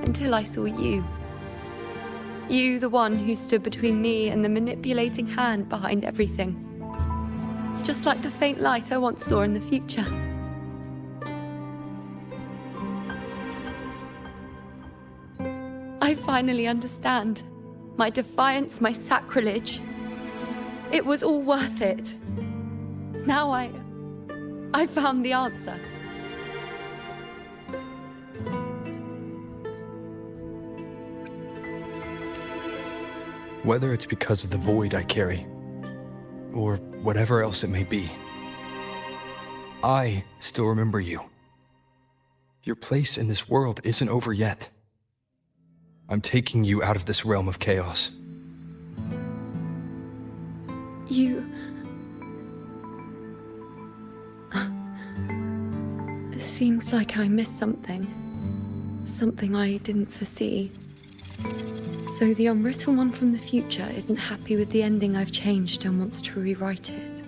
Until I saw you. You, the one who stood between me and the manipulating hand behind everything. Just like the faint light I once saw in the future. I finally understand. My defiance, my sacrilege. It was all worth it. Now I found the answer.
Whether it's because of the void I carry, or whatever else it may be, I still remember you. Your place in this world isn't over yet. I'm taking you out of this realm of chaos.
You... It seems like I missed something. Something I didn't foresee. So the unwritten one from the future isn't happy with the ending I've changed and wants to rewrite it.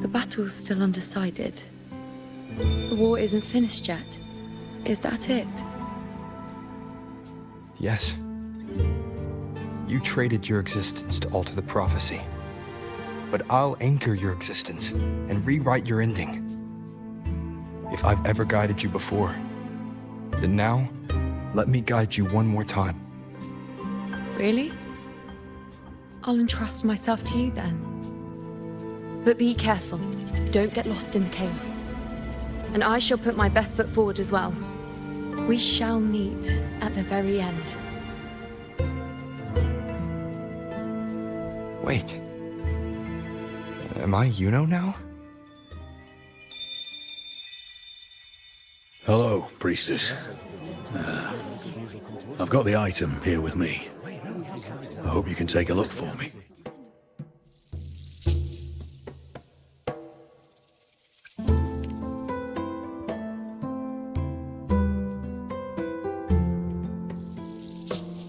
The battle's still undecided. The war isn't finished yet. Is that it?
Yes. You traded your existence to alter the prophecy. But I'll anchor your existence and rewrite your ending. If I've ever guided you before, then now, let me guide you one more time.
Really? I'll entrust myself to you then. But be careful. Don't get lost in the chaos. And I shall put my best foot forward as well. We shall meet at the very end.
Wait. Am I Yuno now?
Hello, priestess. I've got the item here with me. I hope you can take a look for me.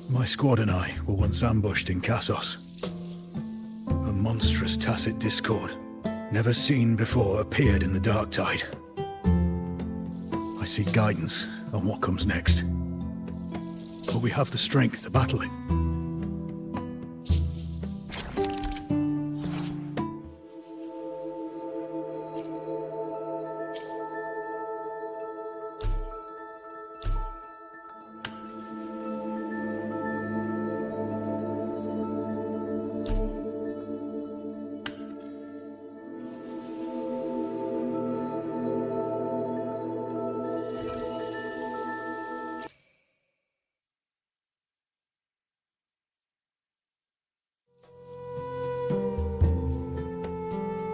My squad and I were once ambushed in Kassos. A monstrous tacit discord, never seen before, appeared in the dark tide. I seek guidance on what comes next. But we have the strength to battle it.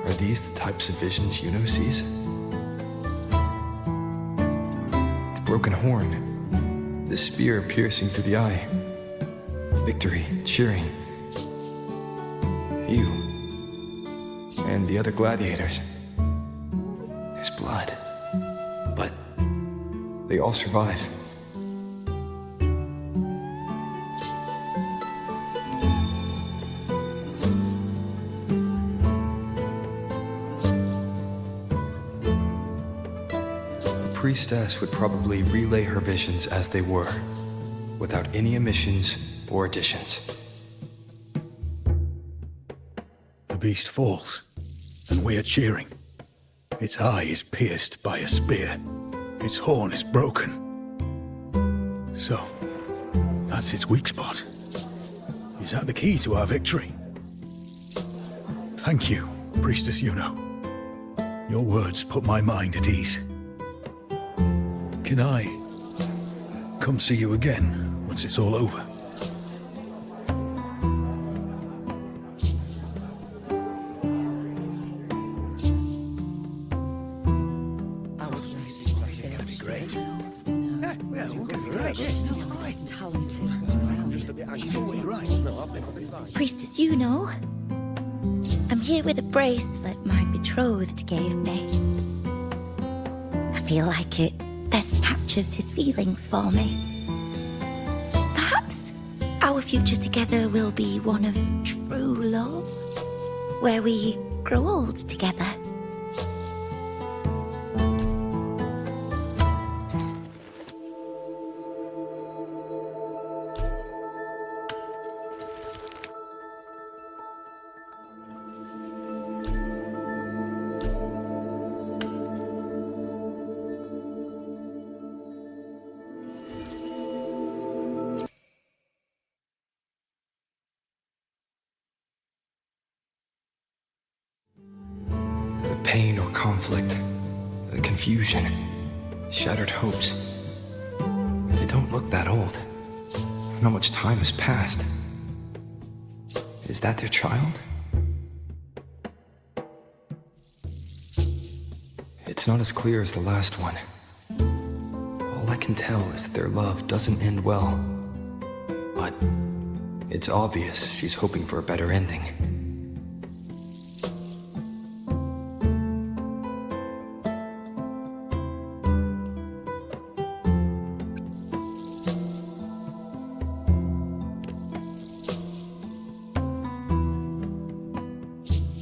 Are these the types of visions Yuno sees? The broken horn, the spear piercing through the eye, victory cheering, you, and the other gladiators. His blood, but they all survive. Priestess would probably relay her visions as they were, without any omissions or additions.
The beast falls, and we are cheering. Its eye is pierced by a spear. Its horn is broken. So, that's its weak spot. Is that the key to our victory? Thank you, Priestess Yuno. Your words put my mind at ease. Can I come see you again once it's all over?
Priestess Yuno, I'm here with a bracelet my betrothed gave me. I feel like it best captures his feelings for me. Perhaps our future together will be one of true love, where we grow old together.
Pain or conflict, the confusion, shattered hopes. They don't look that old. Not much time has passed. Is that their child? It's not as clear as the last one. All I can tell is that their love doesn't end well. But it's obvious she's hoping for a better ending.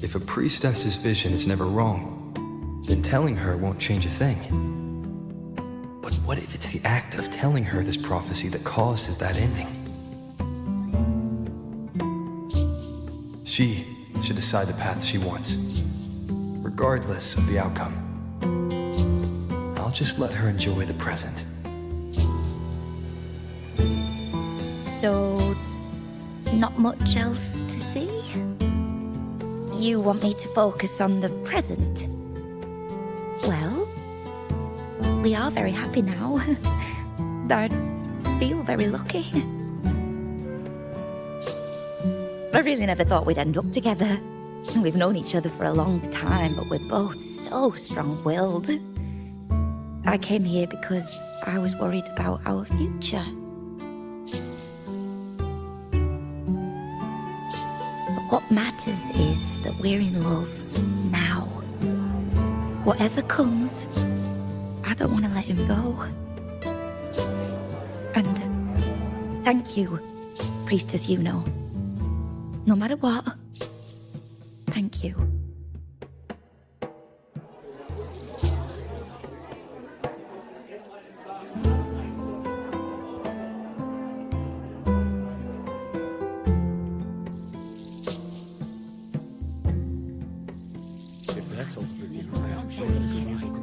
If a priestess's vision is never wrong, then telling her won't change a thing. But what if it's the act of telling her this prophecy that causes that ending? She should decide the path she wants, regardless of the outcome. I'll just let her enjoy the present.
So, not much else to see? You want me to focus on the present? Well, we are very happy now. I feel very lucky. I really never thought we'd end up together. We've known each other for a long time, but we're both so strong-willed. I came here because I was worried about our future. What matters is that we're in love now. Whatever comes, I don't want to let him go. And thank you, Priestess Yuno. No matter what, thank you.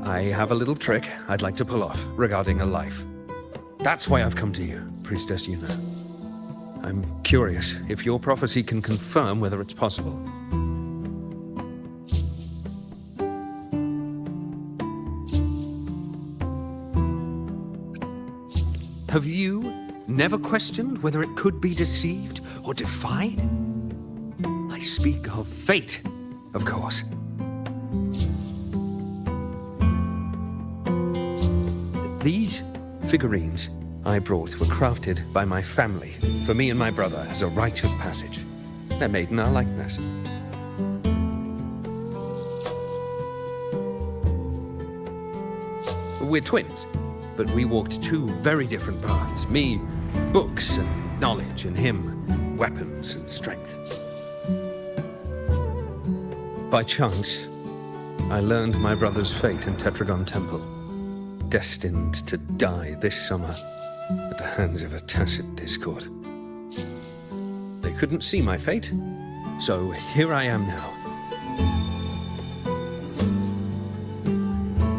I have a little trick I'd like to pull off regarding a life. That's why I've come to you, Priestess Yuno. I'm curious if your prophecy can confirm whether it's possible. Have you never questioned whether it could be deceived or defied? I speak of fate, of course. These figurines I brought were crafted by my family for me and my brother as a rite of passage. They're made in our likeness. We're twins, but we walked two very different paths. Me, books and knowledge, and him, weapons and strength. By chance, I learned my brother's fate in Tetragon Temple, destined to die this summer at the hands of a tacit discord. They couldn't see my fate, so here I am now.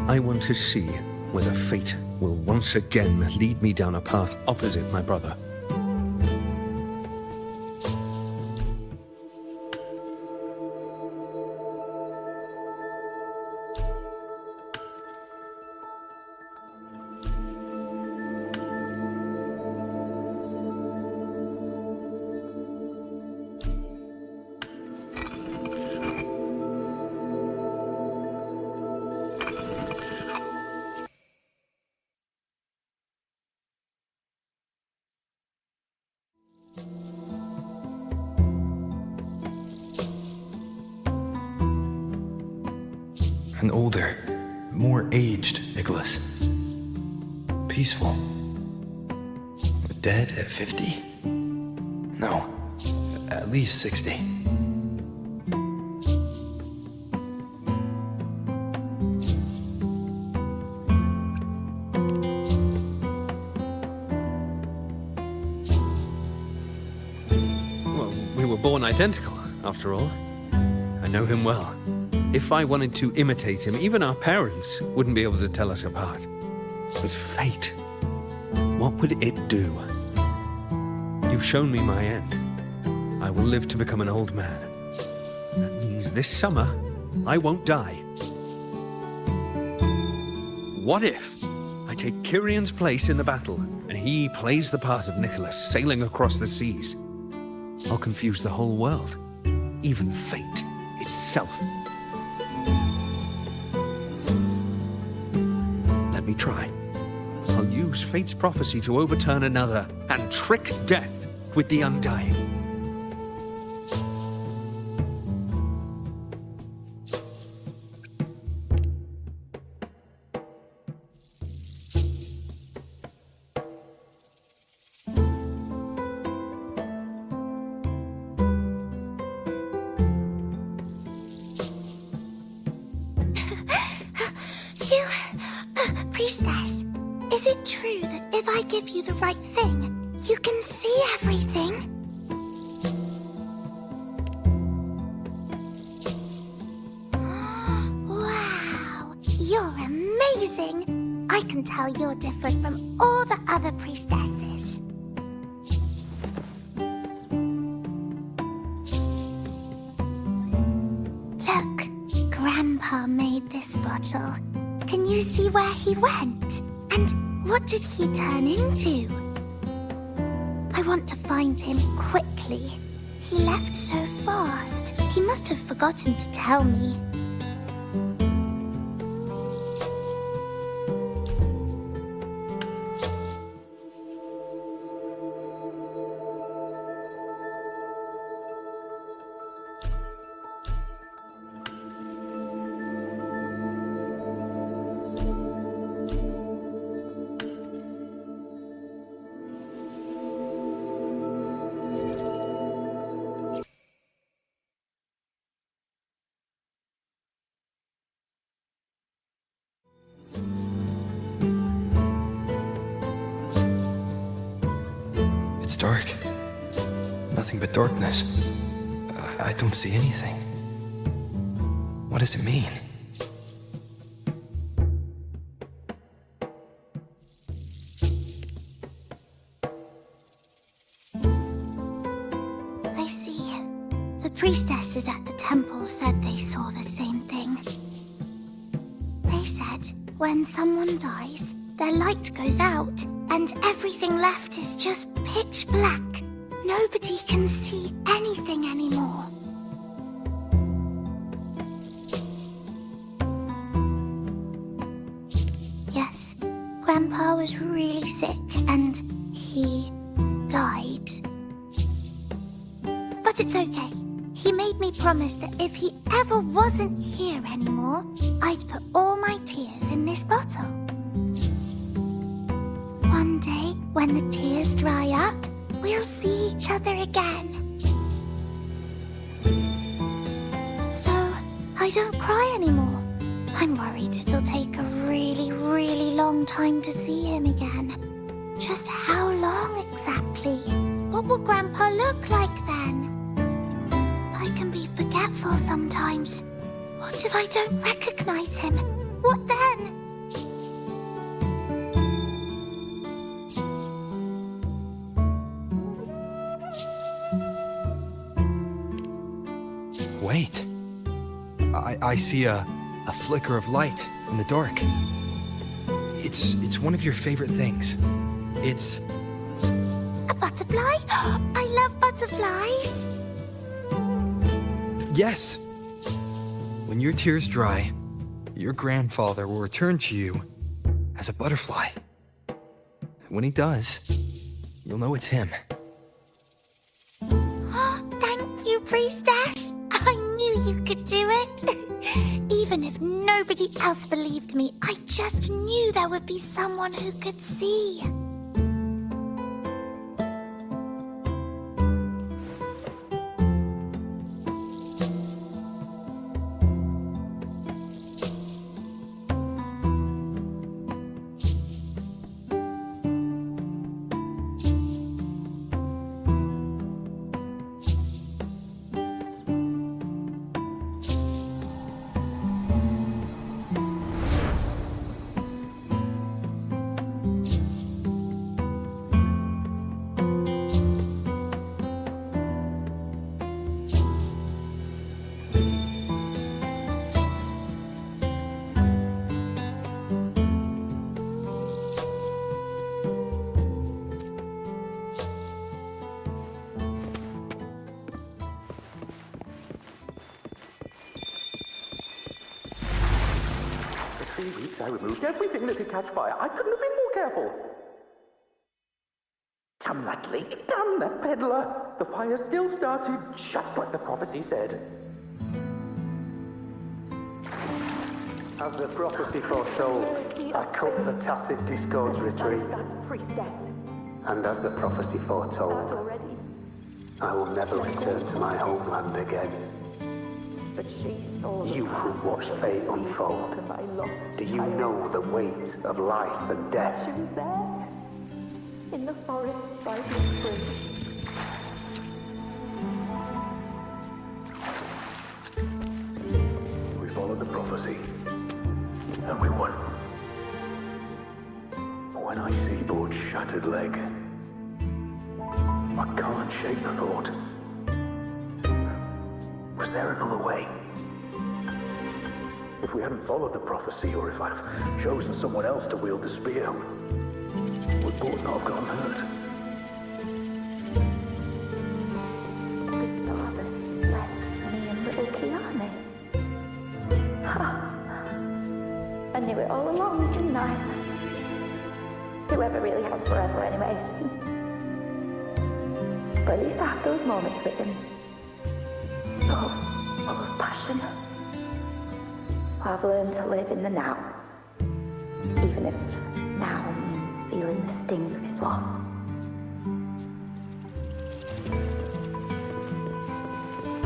I want to see whether fate will once again lead me down a path opposite my brother.
An older, more aged Nicholas. Peaceful. Dead at 50? No, at least 60.
Well, we were born identical, after all. I know him well. If I wanted to imitate him, even our parents wouldn't be able to tell us apart. But fate, what would it do? You've shown me my end. I will live to become an old man. That means this summer, I won't die. What if I take Kyrion's place in the battle, and he plays the part of Nicholas, sailing across the seas? I'll confuse the whole world, even fate itself. me try. I'll use fate's prophecy to overturn another and trick death with the undying.
Priestess, is it true that if I give you the right thing, you can see everything? Wow, you're amazing! I can tell you're different from all the other priestesses. Look, Grandpa made this bottle. Can you see where he went? And what did he turn into? I want to find him quickly. He left so fast. He must have forgotten to tell me.
It's dark. Nothing but darkness. I don't see anything. What does it mean?
I see. The priestesses at the temple said they saw the same thing. They said when someone dies, their light goes out, and everything left is just pitch black. Nobody can see anything anymore. Yes, Grandpa was really sick, and he died. But it's okay. He made me promise that if he ever wasn't here anymore, I'd put all my tears in this bottle. One day, when the tears dry up, we'll see each other again. So, I don't cry anymore. I'm worried it'll take a really, really long time to see him again. Just how long exactly? What will Grandpa look like then? I can be forgetful sometimes. What if I don't recognize him? What then?
Wait. I see a flicker of light in the dark. It's one of your favorite things. It's...
A butterfly? I love butterflies.
Yes! When your tears dry, your grandfather will return to you as a butterfly. When he does, you'll know it's him.
Thank you, Priestess. I knew you could do it. Even if nobody else believed me, I just knew there would be someone who could see.
I removed everything that could catch fire. I couldn't have been more careful. Damn that leak! Damn that peddler! The fire still started, just like the prophecy said.
As the prophecy foretold, I cut the tacit discords retreat. And as the prophecy foretold, I will never return to my homeland again. You who watched fate unfold, do you know the weight of life and death?
She was there, in the forest by the spring.
We followed the prophecy, and we won. But when I see Board's shattered leg, I can't shake the thought. Was there another way? If we hadn't followed the prophecy, or if I'd have chosen someone else to wield the spear, would Board not have gotten hurt?
Me and little Kiani. I knew it all along, didn't I? Whoever really has forever anyway. But at least I have those moments with him. So full of passion. I've learned to live in the now. Even if now means feeling the sting of his loss.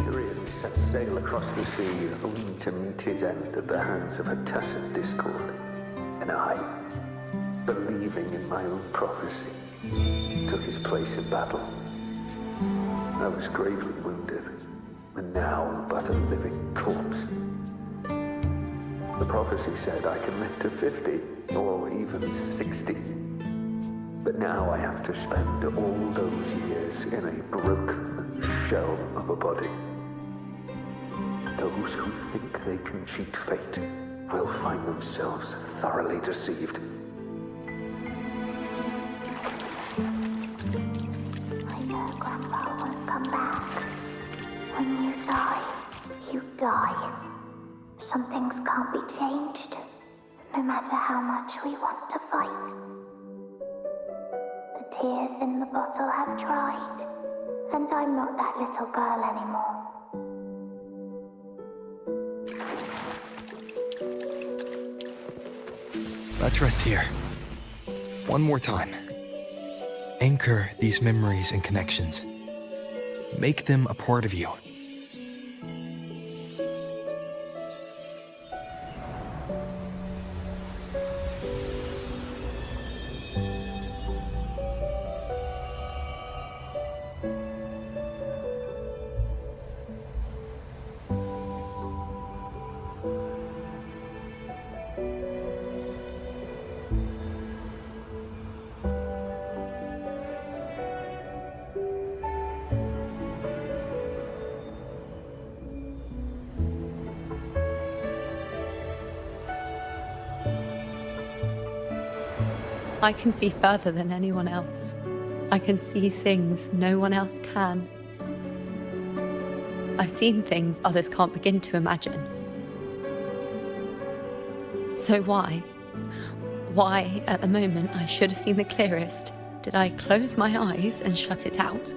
Curious set sail across the sea, only to meet his end at the hands of a tacit discord. And I, believing in my own prophecy, took his place in battle. I was gravely wounded, and now I'm but a living corpse. The prophecy said I can live to 50, or even 60. But now I have to spend all those years in a broken shell of a body. Those who think they can cheat fate will find themselves thoroughly deceived.
Grandpa won't come back. When you die, you die. Some things can't be changed, no matter how much we want to fight. The tears in the bottle have dried, and I'm not that little girl anymore.
Let's rest here. One more time. Anchor these memories and connections. Make them a part of you.
I can see further than anyone else. I can see things no one else can. I've seen things others can't begin to imagine. So why, at the moment I should have seen the clearest, did I close my eyes and shut it out?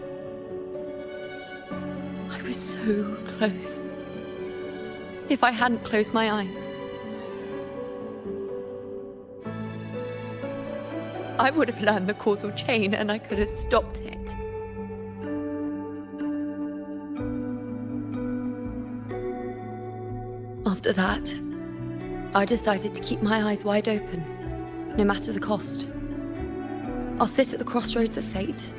I was so close. If I hadn't closed my eyes, I would have learned the causal chain and I could have stopped it. After that, I decided to keep my eyes wide open, no matter the cost. I'll sit at the crossroads of fate.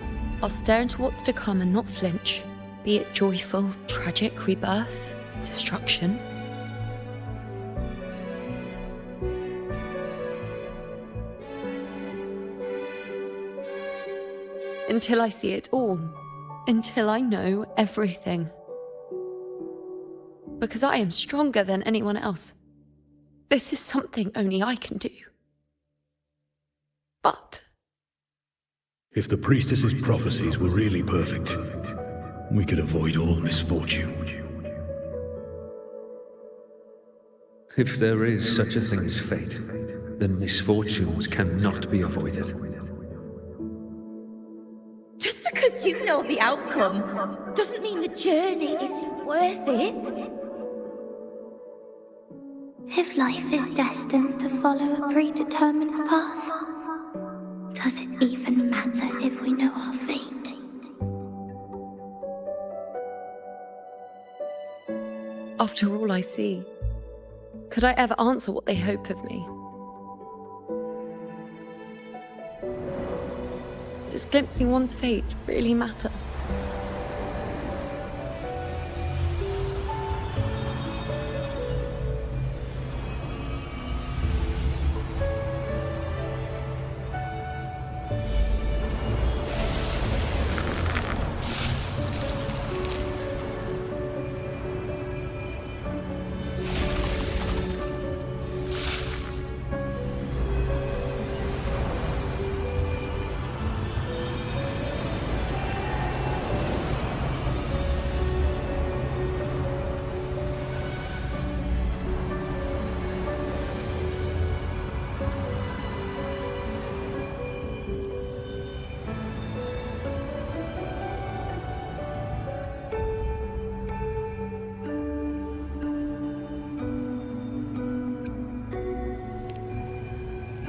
I'll stare into what's to come and not flinch, be it joyful, tragic, rebirth, destruction. Until I see it all. Until I know everything. Because I am stronger than anyone else. This is something only I can do. But
if the priestess's prophecies were really perfect, we could avoid all misfortune.
If there is such a thing as fate, then misfortunes cannot be avoided.
Just because you know the outcome doesn't mean the journey isn't worth it.
If life is destined to follow a predetermined path, does it even matter if we know our fate?
After all I see, could I ever answer what they hope of me? Does glimpsing one's fate really matter?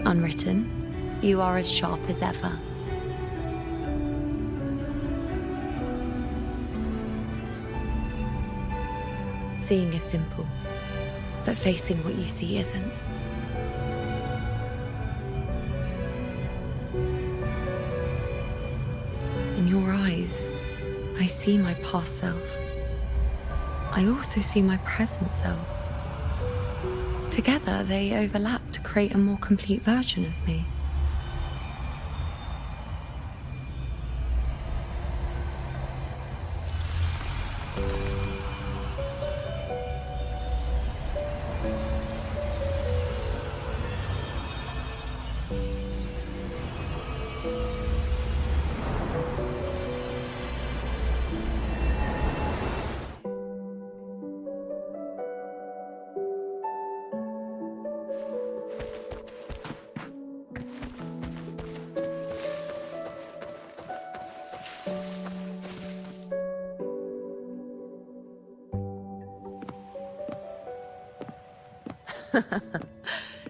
Unwritten, you are as sharp as ever. Seeing is simple, but facing what you see isn't. In your eyes, I see my past self. I also see my present self. Together, they overlap to create a more complete version of me.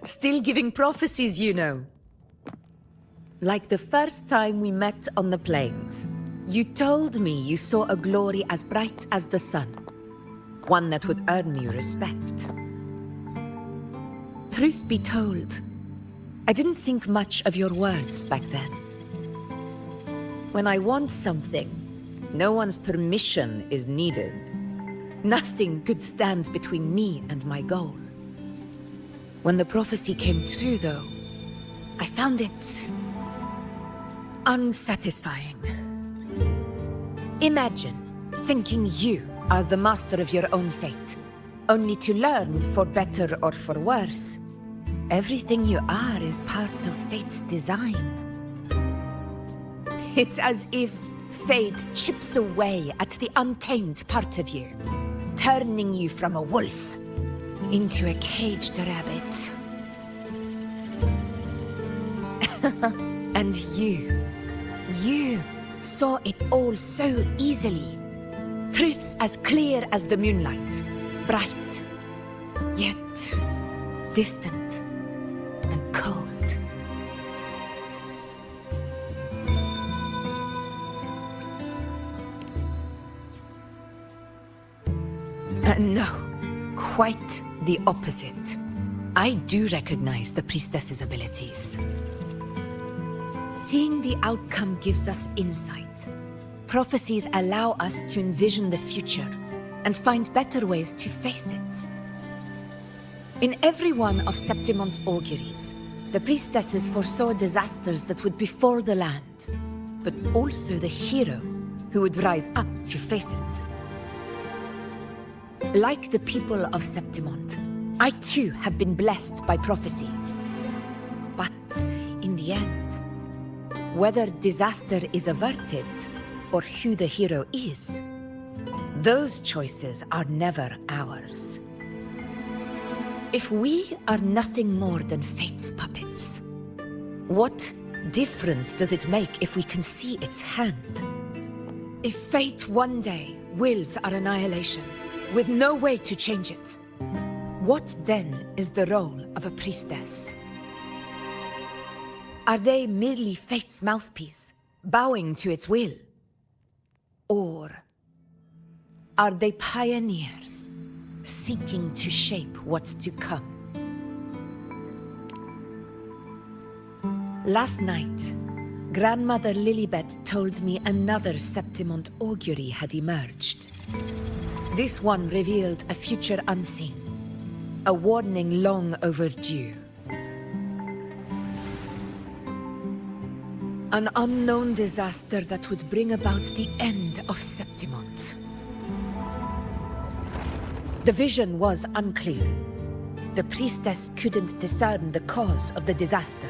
Still giving prophecies, you know. Like the first time we met on the plains, you told me you saw a glory as bright as the sun, one that would earn me respect. Truth be told, I didn't think much of your words back then. When I want something, no one's permission is needed. Nothing could stand between me and my goal. When the prophecy came true, though, I found it unsatisfying. Imagine thinking you are the master of your own fate, only to learn, for better or for worse, everything you are is part of fate's design. It's as if fate chips away at the untamed part of you, turning you from a wolf into a caged rabbit. And you saw it all so easily. Truths as clear as the moonlight, bright, yet distant and cold. No, quite the opposite. I do recognize the priestess's abilities. Seeing the outcome gives us insight. Prophecies allow us to envision the future and find better ways to face it. In every one of Septimon's auguries, the priestesses foresaw disasters that would befall the land, but also the hero who would rise up to face it. Like the people of Septimont, I too have been blessed by prophecy. But in the end, whether disaster is averted or who the hero is, those choices are never ours. If we are nothing more than Fate's puppets, what difference does it make if we can see its hand? If Fate one day wills our annihilation, with no way to change it, what then is the role of a priestess? Are they merely Fate's mouthpiece, bowing to its will? Or are they pioneers, seeking to shape what's to come? Last night, Grandmother Lilibet told me another Septimont augury had emerged. This one revealed a future unseen, a warning long overdue. An unknown disaster that would bring about the end of Septimont. The vision was unclear. The priestess couldn't discern the cause of the disaster,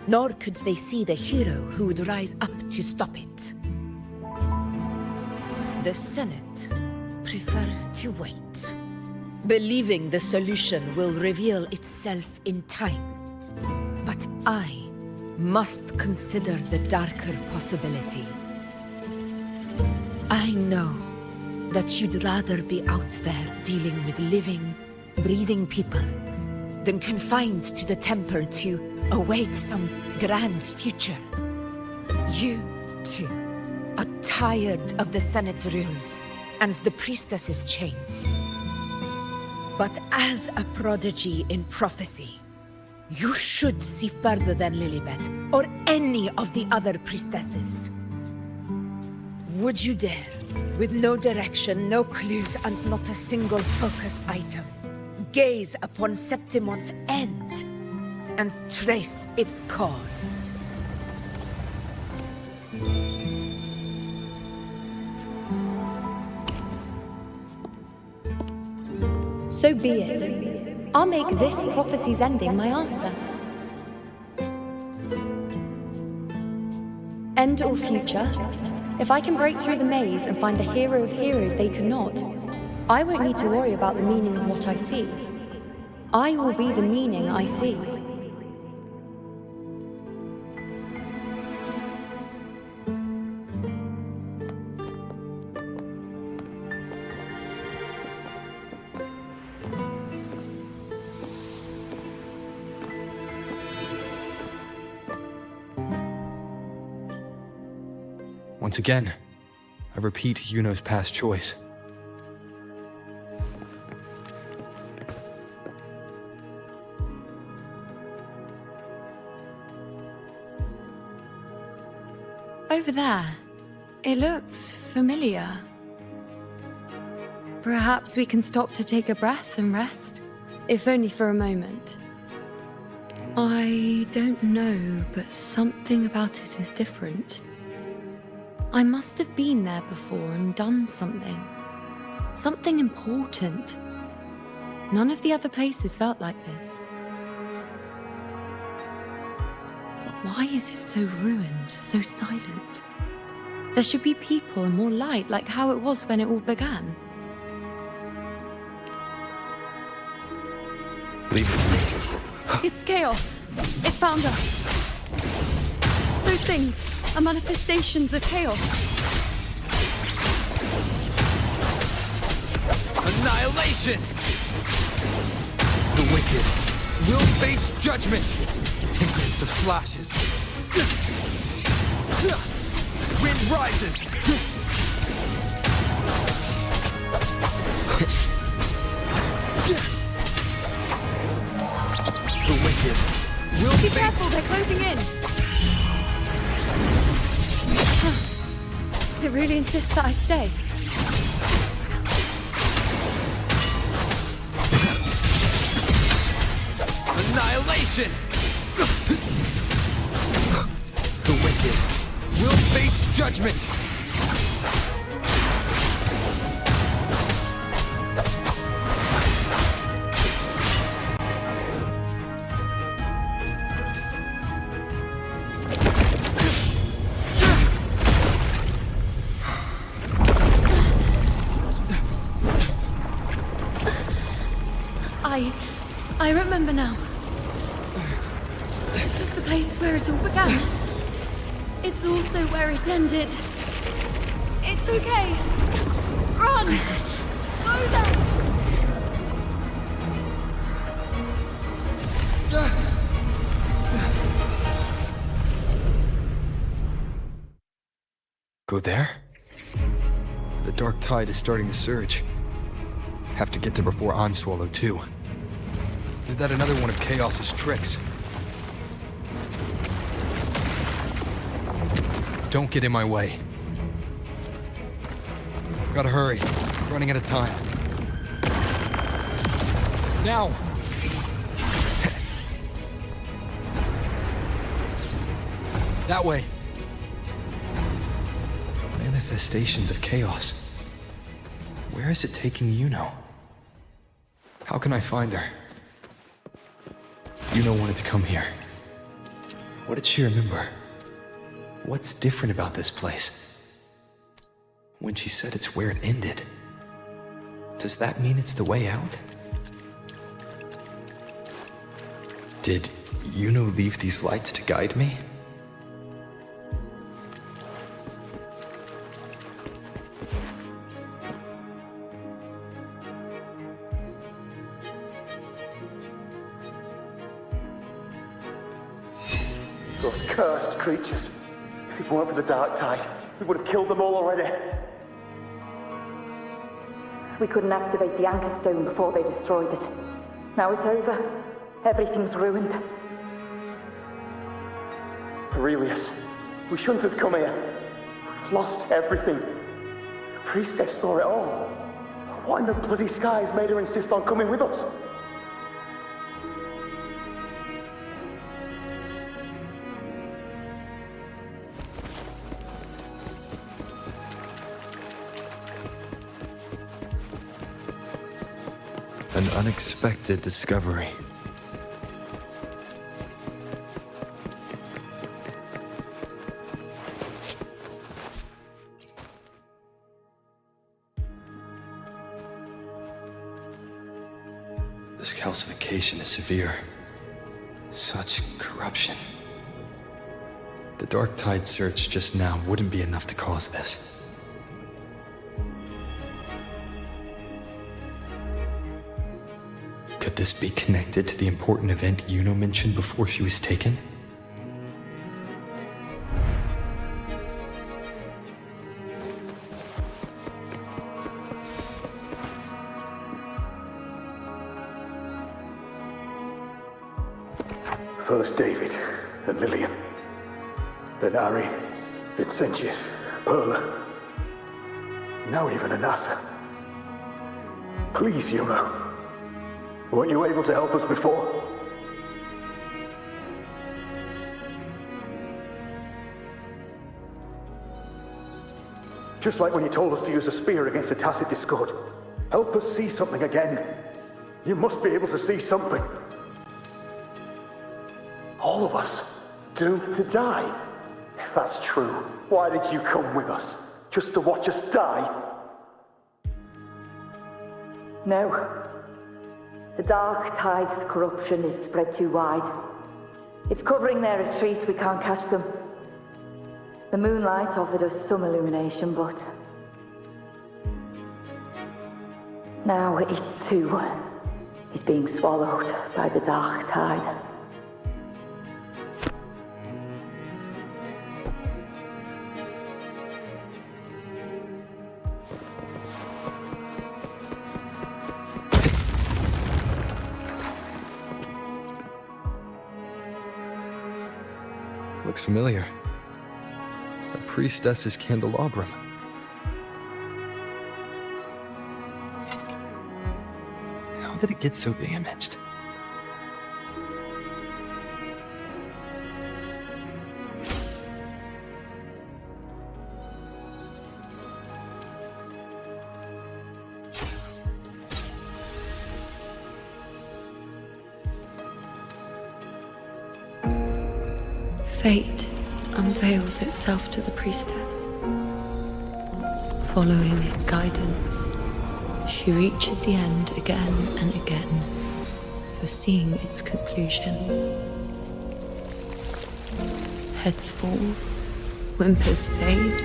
nor could they see the hero who would rise up to stop it. The Senate prefers to wait, believing the solution will reveal itself in time. But I must consider the darker possibility. I know that you'd rather be out there dealing with living, breathing people than confined to the temple to await some grand future. You, too, are tired of the Senate's rules and the priestess's chains. But as a prodigy in prophecy, you should see further than Lilibet, or any of the other priestesses. Would you dare, with no direction, no clues, and not a single focus item, gaze upon Septimont's end, and trace its cause?
So be it. I'll make this prophecy's ending my answer. End or future, if I can break through the maze and find the hero of heroes they could not, I won't need to worry about the meaning of what I see. I will be the meaning I see.
Once again, I repeat Yuno's past choice.
Over there, it looks familiar. Perhaps we can stop to take a breath and rest, if only for a moment. I don't know, but something about it is different. I must have been there before and done something. Something important. None of the other places felt like this. But why is it so ruined, so silent? There should be people and more light, like how it was when it all began.
Leave it to me.
It's chaos. It's found us. Those things are manifestations of chaos.
Annihilation! The wicked will face judgment! Tinkerest of slashes. Wind rises! The wicked will
Be careful, they're closing in! It really insists that I stay.
Annihilation! The wicked will face judgment!
remember now. This is the place where it all began. It's also where it ended. It's okay. Run! Go there!
Go there? The dark tide is starting to surge. Have to get there before I'm swallowed too. Is that another one of Chaos's tricks? Don't get in my way. Gotta hurry. Running out of time. Now! That way. Manifestations of chaos. Where is it taking Yuno? How can I find her? Yuno wanted to come here. What did she remember? What's different about this place? When she said it's where it ended, does that mean it's the way out? Did Yuno leave these lights to guide me?
Those cursed creatures. If it weren't for the dark tide, we would have killed them all already.
We couldn't activate the anchor stone before they destroyed it. Now it's over. Everything's ruined.
Aurelius, we shouldn't have come here. We've lost everything. The priestess saw it all. What in the bloody skies made her insist on coming with us?
An unexpected discovery. This calcification is severe. Such corruption. The dark tide surge just now wouldn't be enough to cause this. Could this be connected to the important event Yuno mentioned before she was taken?
First David, then Lillian, then Ari, Vincentius, Perla, now even Anassa. Please, Yuno. Weren't you able to help us before? Just like when you told us to use a spear against the Tacit Discord. Help us see something again. You must be able to see something. All of us doomed to die. If that's true, why did you come with us? Just to watch us die?
No. The dark tide's corruption is spread too wide. It's covering their retreat, we can't catch them. The moonlight offered us some illumination, but... now it too is being swallowed by the dark tide.
Looks familiar. A priestess's candelabrum. How did it get so damaged?
Fate unveils itself to the priestess. Following its guidance, she reaches the end again and again, foreseeing its conclusion. Heads fall, whimpers fade.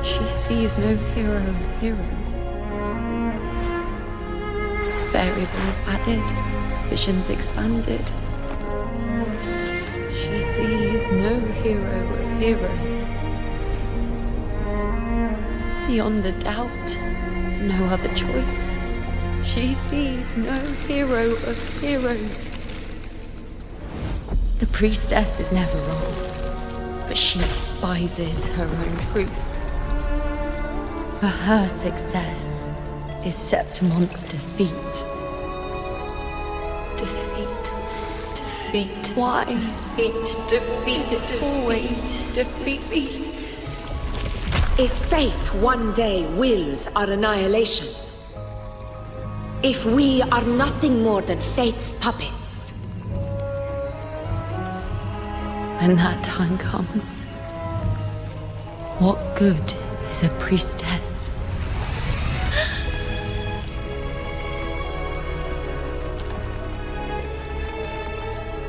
She sees no hero of heroes. Variables added, visions expanded. She sees no hero of heroes. Beyond a doubt, no other choice. She sees no hero of heroes. The priestess is never wrong, but she despises her own truth. For her success is Septimon's defeat. Defeat. Why? Defeat. Is it always defeat?
If fate one day wills our annihilation, if we are nothing more than fate's puppets,
when that time comes, what good is a priestess?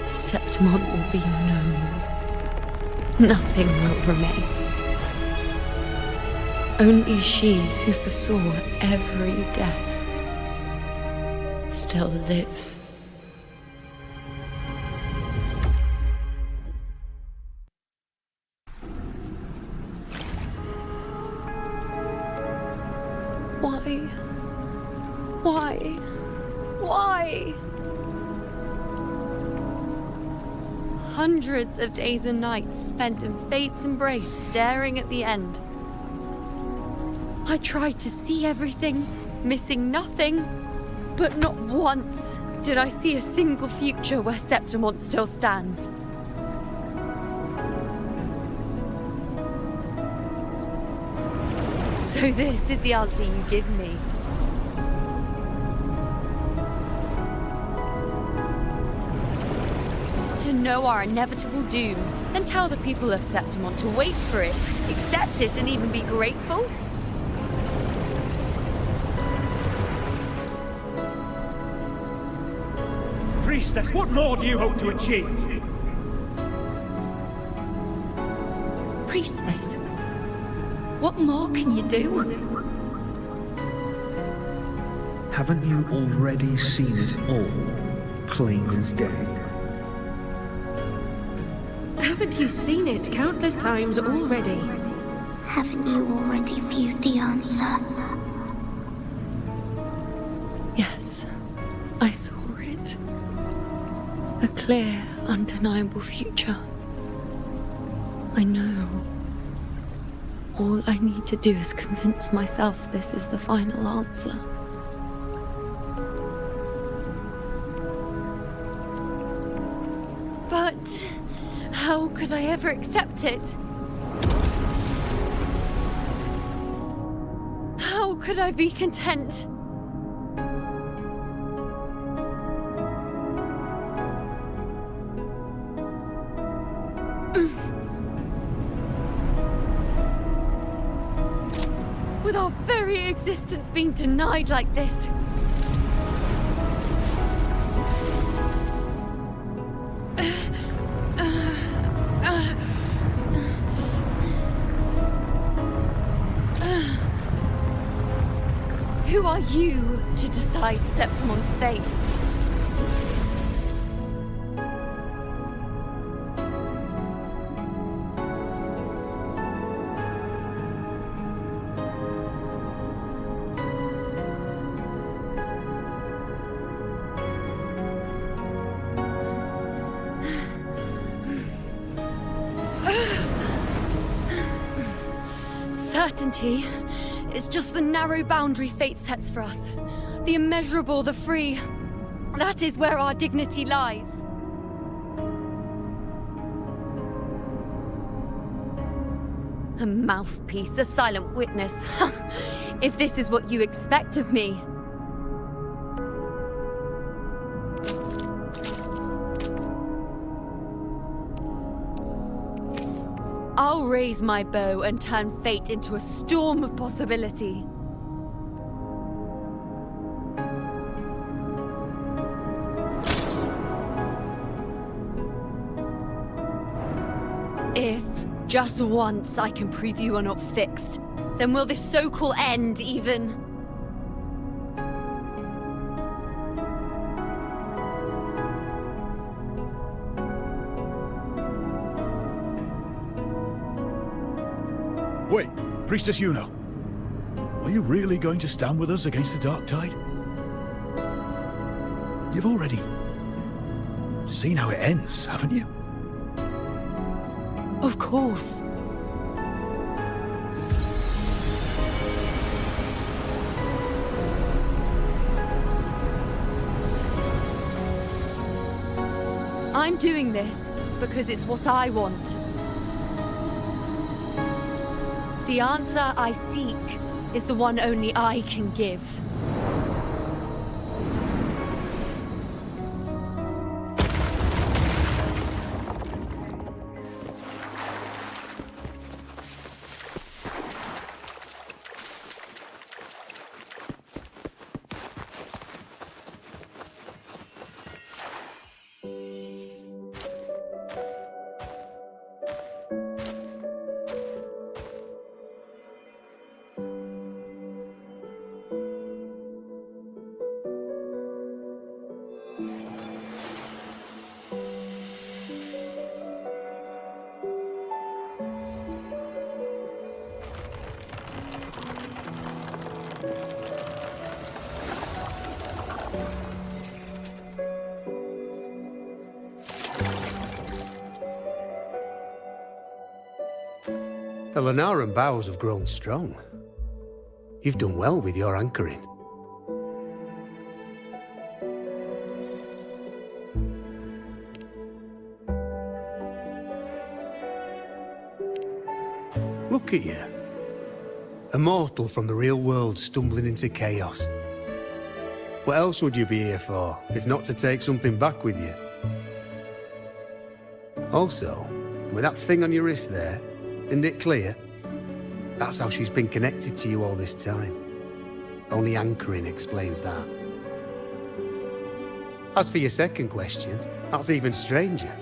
Septimon will be known. Nothing will remain. Only she who foresaw every death still lives. Why? Hundreds of days and nights spent in fate's embrace, staring at the end. I tried to see everything, missing nothing, but not once did I see a single future where Septimon still stands. So this is the answer you give me. To know our inevitable doom, and tell the people of Septimon to wait for it, accept it, and even be grateful?
Priestess, what more do you hope to achieve?
Priestess, what more can you do?
Haven't you already seen it all, plain as day?
Haven't you seen it countless times already?
Haven't you already viewed the answer?
Yes, I saw it. A clear, undeniable future. I know. All I need to do is convince myself this is the final answer. But how could I ever accept it? How could I be content? With our very existence being denied like this. Who are you to decide Septimon's fate? Certainty is just the narrow boundary fate sets for us. The immeasurable, the free. That is where our dignity lies. A mouthpiece, a silent witness. If this is what you expect of me. I'll raise my bow and turn fate into a storm of possibility. If, just once, I can prove you are not fixed, then will this so-called end even...
Wait, Priestess Yuno. Are you really going to stand with us against the Dark Tide? You've already seen how it ends, haven't you?
Of course. I'm doing this because it's what I want. The answer I seek is the one only I can give.
The Lunaran bows have grown strong. You've done well with your anchoring. Look at you. A mortal from the real world stumbling into chaos. What else would you be here for, if not to take something back with you? Also, with that thing on your wrist there, isn't it clear? That's how she's been connected to you all this time. Only anchoring explains that. As for your second question, that's even stranger.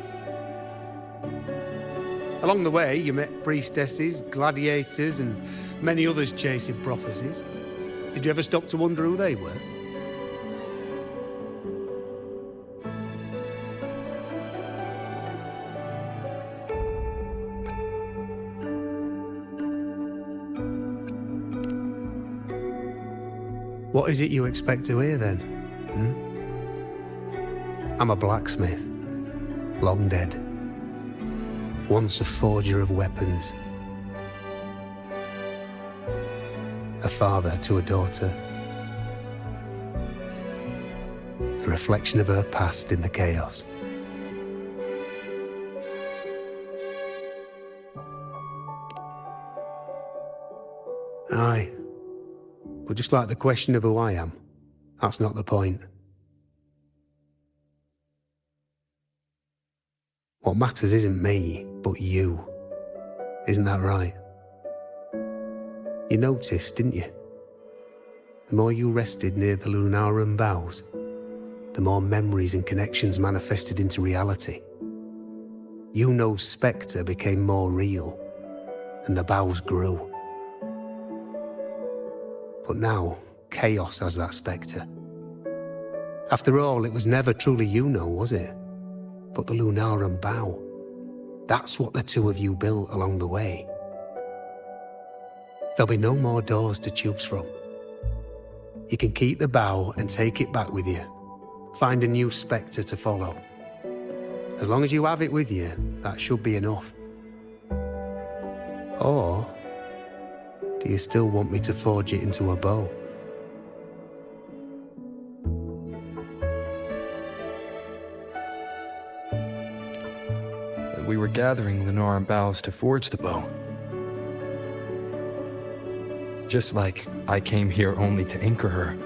Along the way, you met priestesses, gladiators, and many others chasing prophecies. Did you ever stop to wonder who they were? What is it you expect to hear, then? I'm a blacksmith, long dead. Once a forger of weapons. A father to a daughter. A reflection of her past in the chaos. Aye. But just like the question of who I am, that's not the point. What matters isn't me, but you. Isn't that right? You noticed, didn't you? The more you rested near the Lunaran bows, the more memories and connections manifested into reality. Yuno's spectre became more real, and the bows grew. But now, chaos has that spectre. After all, it was never truly Yuno, was it? But the Lunaran bow. That's what the two of you built along the way. There'll be no more doors to choose from. You can keep the bow and take it back with you. Find a new spectre to follow. As long as you have it with you, that should be enough. Or do you still want me to forge it into a bow?
We were gathering Lunaran boughs to forge the bow. Just like I came here only to anchor her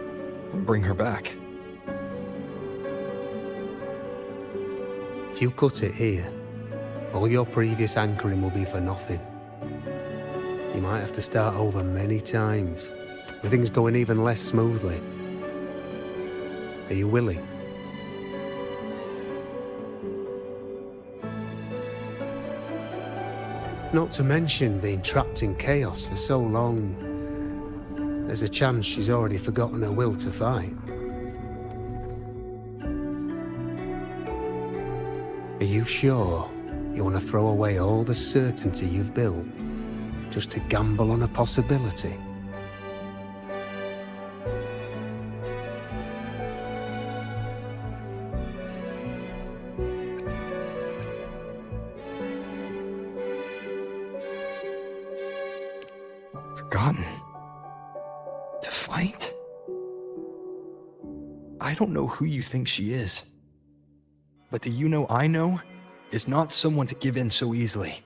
and bring her back.
If you cut it here, all your previous anchoring will be for nothing. You might have to start over many times, with things going even less smoothly. Are you willing? Not to mention being trapped in chaos for so long. There's a chance she's already forgotten her will to fight. Are you sure you want to throw away all the certainty you've built just to gamble on a possibility?
Forgotten? To fight? I don't know who you think she is. But the Yuno I know is not someone to give in so easily.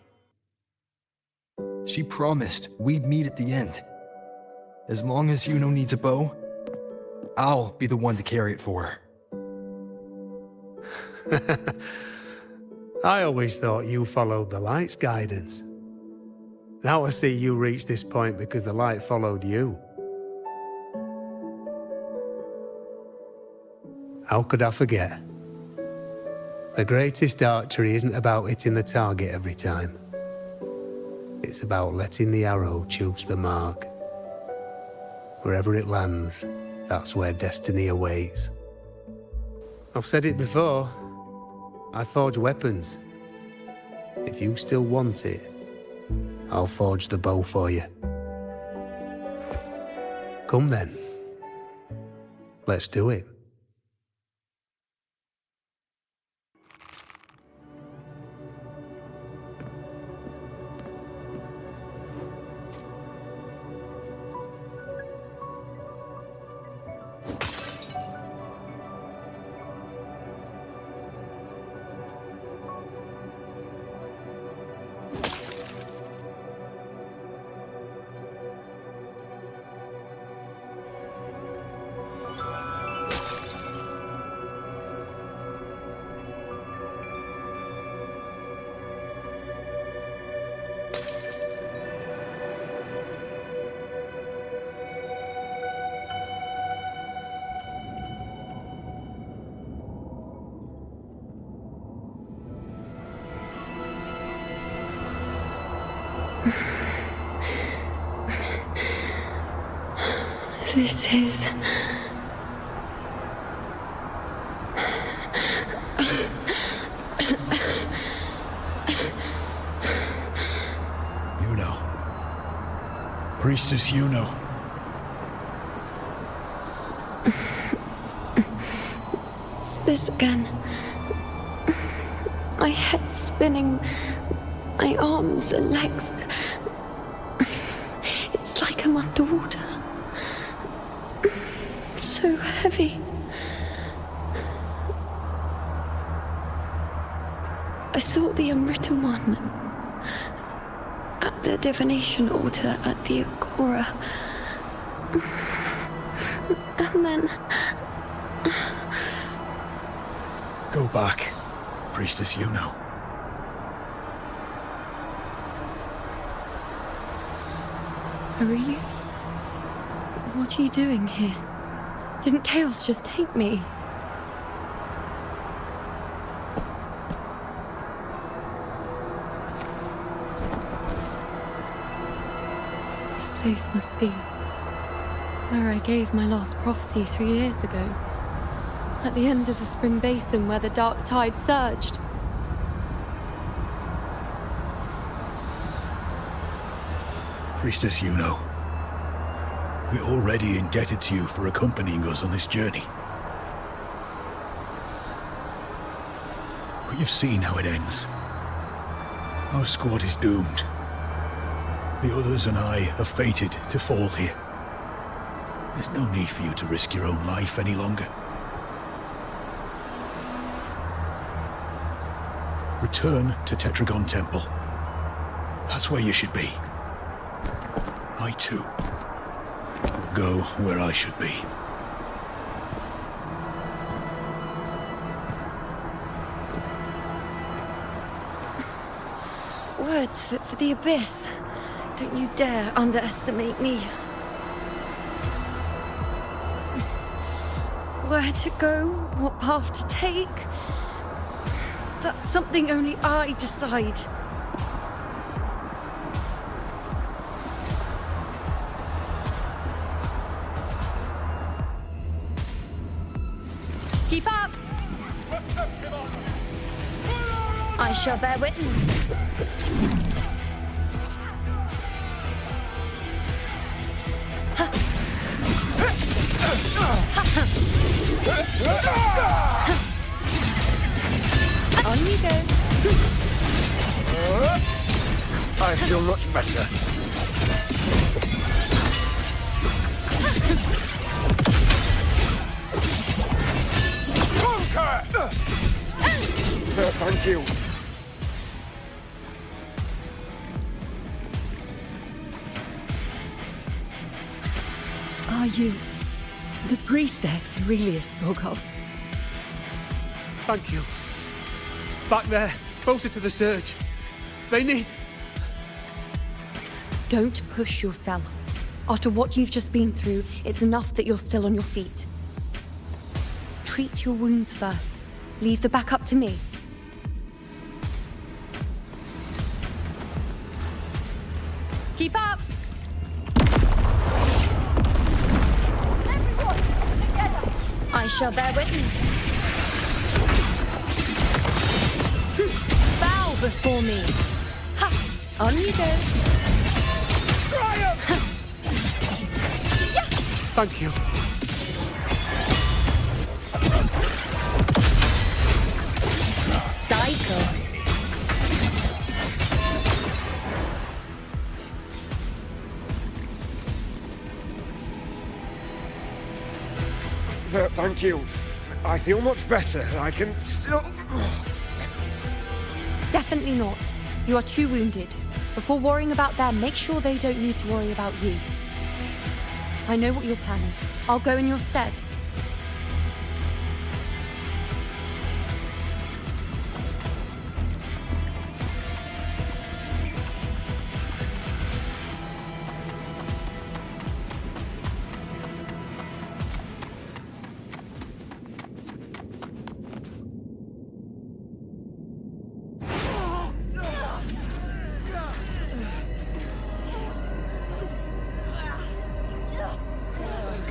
She promised we'd meet at the end. As long as Yuno needs a bow, I'll be the one to carry it for her.
I always thought you followed the light's guidance. Now I see you reached this point because the light followed you. How could I forget? The greatest archery isn't about hitting the target every time. It's about letting the arrow choose the mark. Wherever it lands, that's where destiny awaits. I've said it before. I forge weapons. If you still want it, I'll forge the bow for you. Come then. Let's do it.
This is...
Yuno. Priestess Yuno.
This again. My head spinning, my arms and legs. It's like I'm underwater. So heavy. I saw the unwritten one at the divination altar at the Agora. And then...
Go back, Priestess Yuno.
Aurelius? What are you doing here? Didn't chaos just take me? This place must be where I gave my last prophecy 3 years ago. At the end of the spring basin where the dark tide surged.
Priestess Yuno. We're already indebted to you for accompanying us on this journey. But you've seen how it ends. Our squad is doomed. The others and I are fated to fall here. There's no need for you to risk your own life any longer. Return to Tetragon Temple. That's where you should be. I too will go where I should be.
Words for the abyss. Don't you dare underestimate me. Where to go, what path to take, that's something only I decide. Keep up! I shall bear witness. On you go.
I feel much better. Thank you.
Are you the priestess Aurelius spoke of?
Thank you. Back there, closer to the surge. They need...
Don't push yourself. After what you've just been through, it's enough that you're still on your feet. Treat your wounds first. Leave the back up to me. Keep up! I shall bear witness. Bow before me. Ha! On you go.
Thank you.
Cycle.
Thank you. I feel much better. I can still...
Definitely not. You are too wounded. Before worrying about them, make sure they don't need to worry about you. I know what you're planning. I'll go in your stead.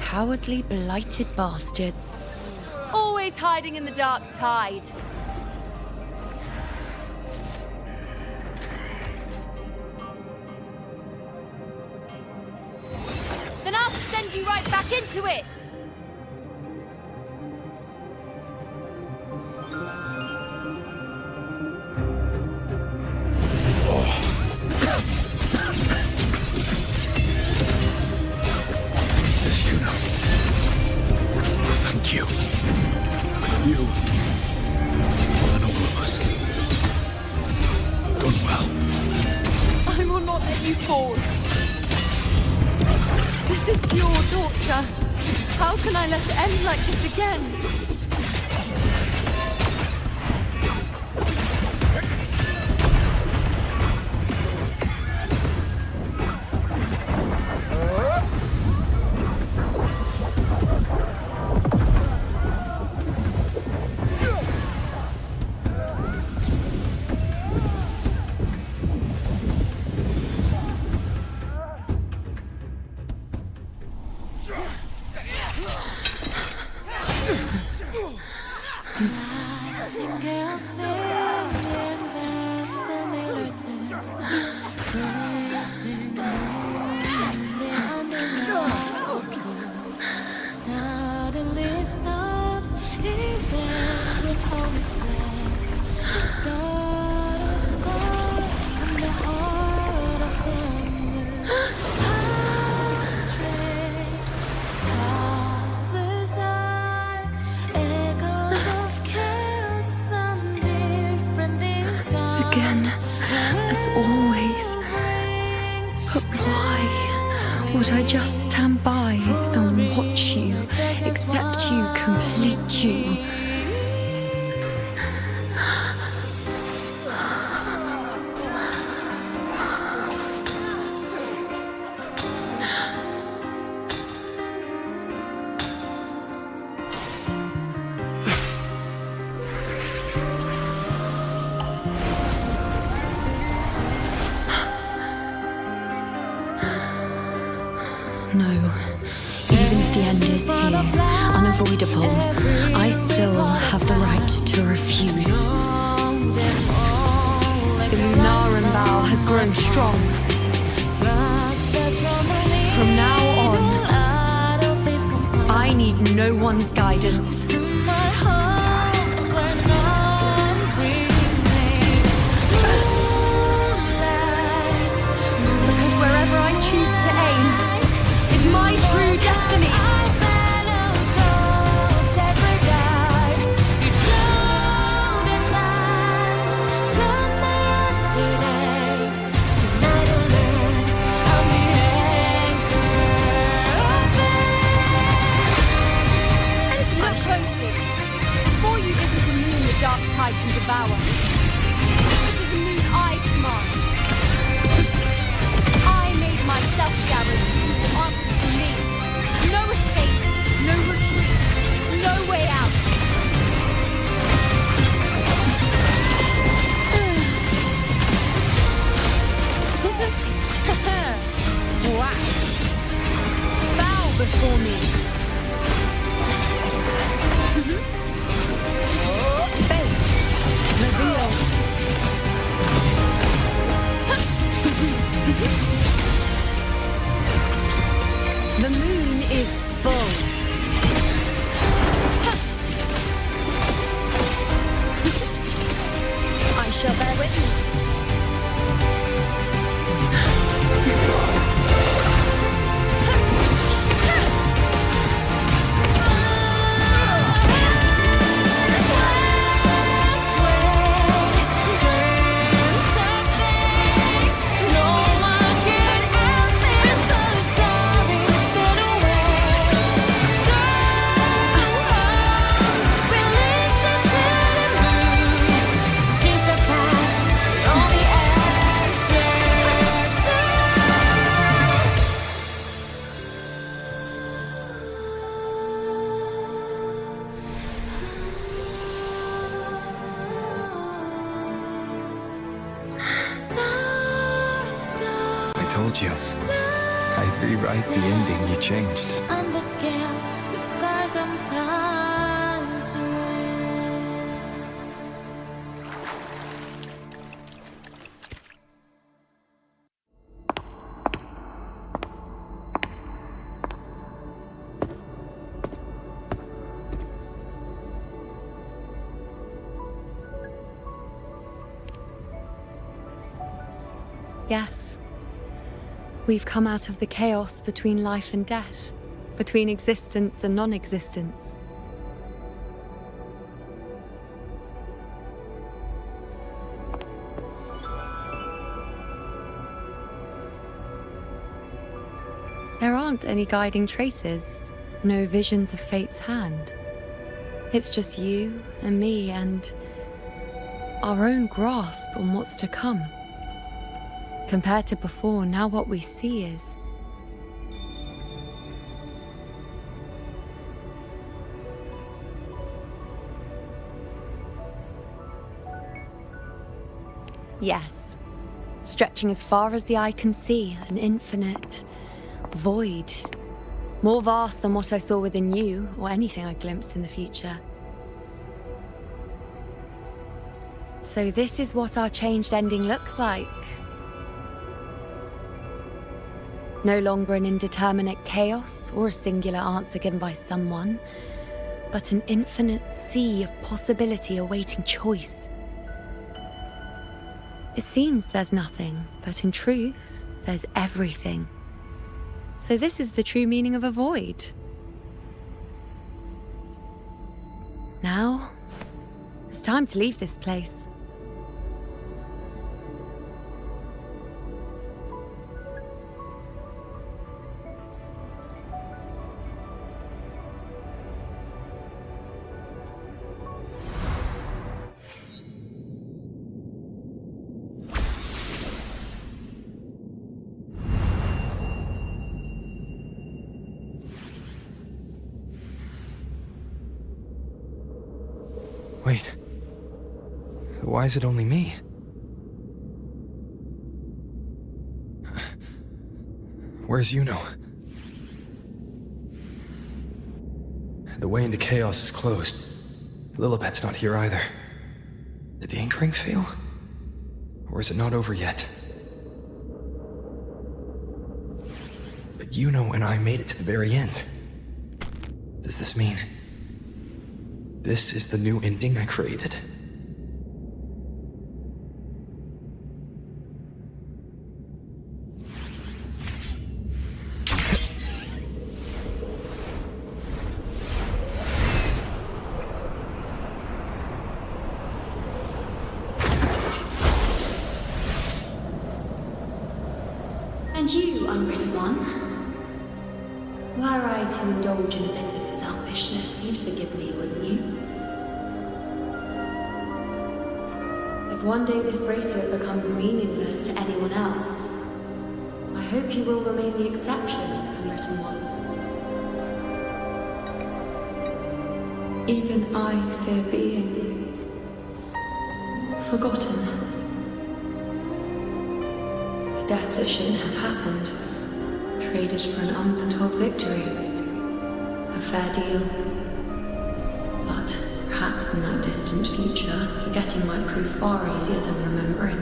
Cowardly, blighted bastards. Always hiding in the dark tide. Then I'll send you right back into it!
Thank you. You and all of us have done well.
I will not let you fall. This is pure torture. How can I let it end like this again? Always. But why would I just stand by and watch you, accept you, complete you? No, Even if the end is here, unavoidable, I still have the right to refuse. The Lunaran vow has grown strong. From now on, I need no one's guidance. Because wherever I choose to aim is my true destiny. Dark tide can devour. It is a moon I command. I made myself Garrett, who will answer to me. No escape, no retreat, no way out. Wow. Bow before me. The moon is full. I shall bear witness.
I told you. I'd rewrite the ending you changed.
On the scale, the scars sometimes
Yes. We've come out of the chaos between life and death, between existence and non-existence. There aren't any guiding traces, no visions of fate's hand. It's just you and me and our own grasp on what's to come. Compared to before, now what we see is... Yes, stretching as far as the eye can see, an infinite void. More vast than what I saw within you, or anything I glimpsed in the future. So this is what our changed ending looks like. No longer an indeterminate chaos or a singular answer given by someone, but an infinite sea of possibility awaiting choice. It seems there's nothing, but in truth, there's everything. So this is the true meaning of a void. Now, it's time to leave this place.
Wait. Why is it only me? Where's Yuno? The way into chaos is closed. Lilibet's not here either. Did the ink ring fail? Or is it not over yet? But Yuno and I made it to the very end. Does this mean this is the new ending I created?
And you, unwritten one? Were I to indulge in a bit of selfishness, you'd forgive me, wouldn't you? If one day this bracelet becomes meaningless to anyone else, I hope you will remain the exception, unwritten one. Even I fear being forgotten. Death that shouldn't have happened, traded for an unforetold victory. A fair deal. But perhaps in that distant future, forgetting might prove far easier than remembering.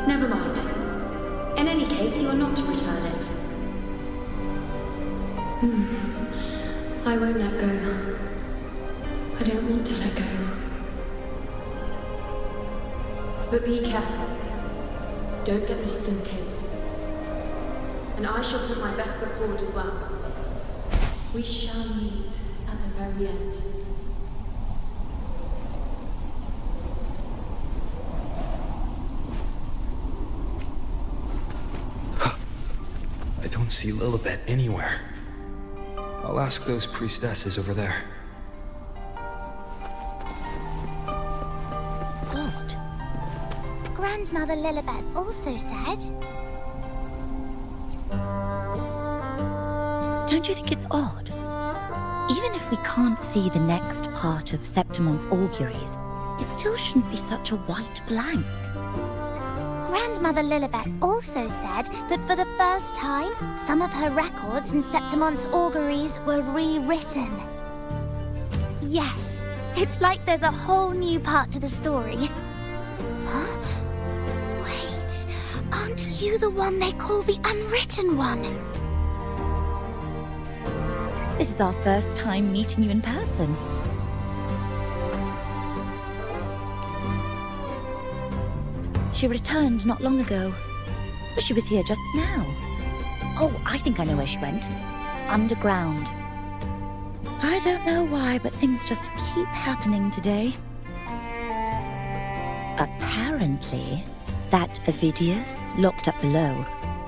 Never mind. In any case, you are not to return it. I won't let go. I don't want to let go. But be careful. Don't get lost in the caves. And I shall put my best foot forward as well. We shall meet at the very end.
I don't see Lilibet anywhere. I'll ask those priestesses over there.
Grandmother Lilibet also said...
Don't you think it's odd? Even if we can't see the next part of Septimon's auguries, it still shouldn't be such a white blank.
Grandmother Lilibet also said that for the first time, some of her records in Septimon's auguries were rewritten. Yes, it's like there's a whole new part to the story. Huh? Wait, aren't you the one they call the Unwritten One?
This is our first time meeting you in person. She returned not long ago, but she was here just now. Oh, I think I know where she went. Underground. I don't know why, but things just keep happening today. Apparently, that Avidius, locked up below,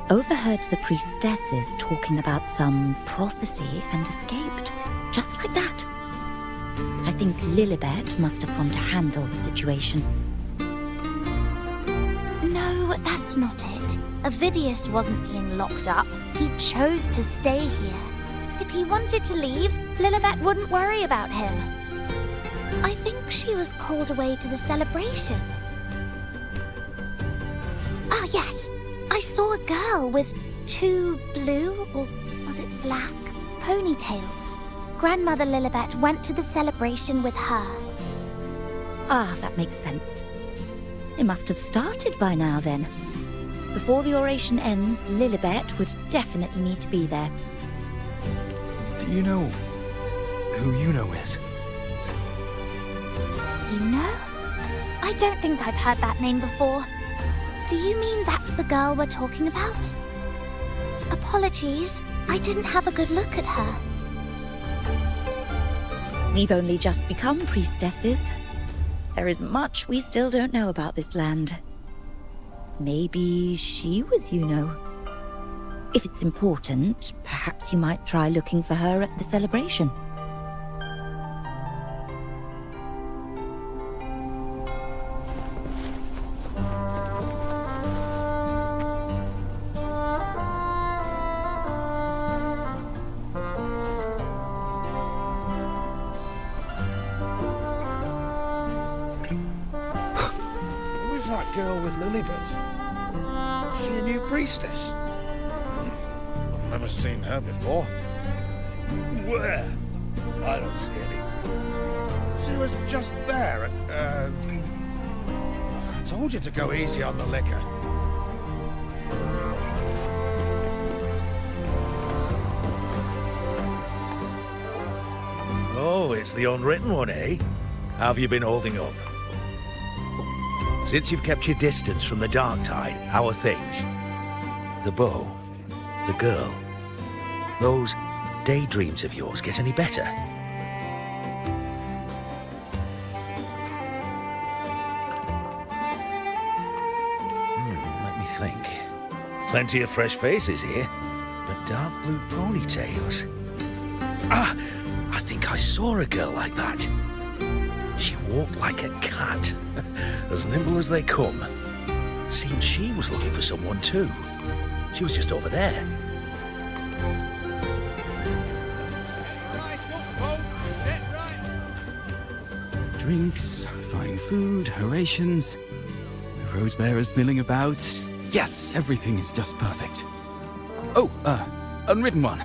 overheard the priestesses talking about some prophecy and escaped. Just like that. I think Lilibet must have gone to handle the situation.
No, that's not it. Avidius wasn't being locked up. He chose to stay here. If he wanted to leave, Lilibet wouldn't worry about him. I think she was called away to the celebration. Ah, yes. I saw a girl with 2 blue, or was it black, ponytails. Grandmother Lilibet went to the celebration with her.
Ah, that makes sense. It must have started by now, then. Before the oration ends, Lilibet would definitely need to be there.
Do you know who Yuno is?
Yuno? I don't think I've heard that name before. Do you mean that's the girl we're talking about? Apologies, I didn't have a good look at her.
We've only just become priestesses. There is much we still don't know about this land. Maybe she was Yuno. If it's important, perhaps you might try looking for her at the celebration.
Girl with Lilibet. Is she a new priestess? I've never seen her before. Where? I don't see any. She was just there. I told you to go easy on the liquor. Oh, it's the unwritten one, eh? How have you been holding up? Since you've kept your distance from the dark tide, how are things? The bow, the girl, those daydreams of yours get any better? Let me think. Plenty of fresh faces here, but dark blue ponytails. Ah, I think I saw a girl like that. She walked like a cat, as nimble as they come. Seems she was looking for someone too. She was just over there.
Drinks, fine food, rations, the rose bearers milling about. Yes, everything is just perfect. Oh, unwritten one.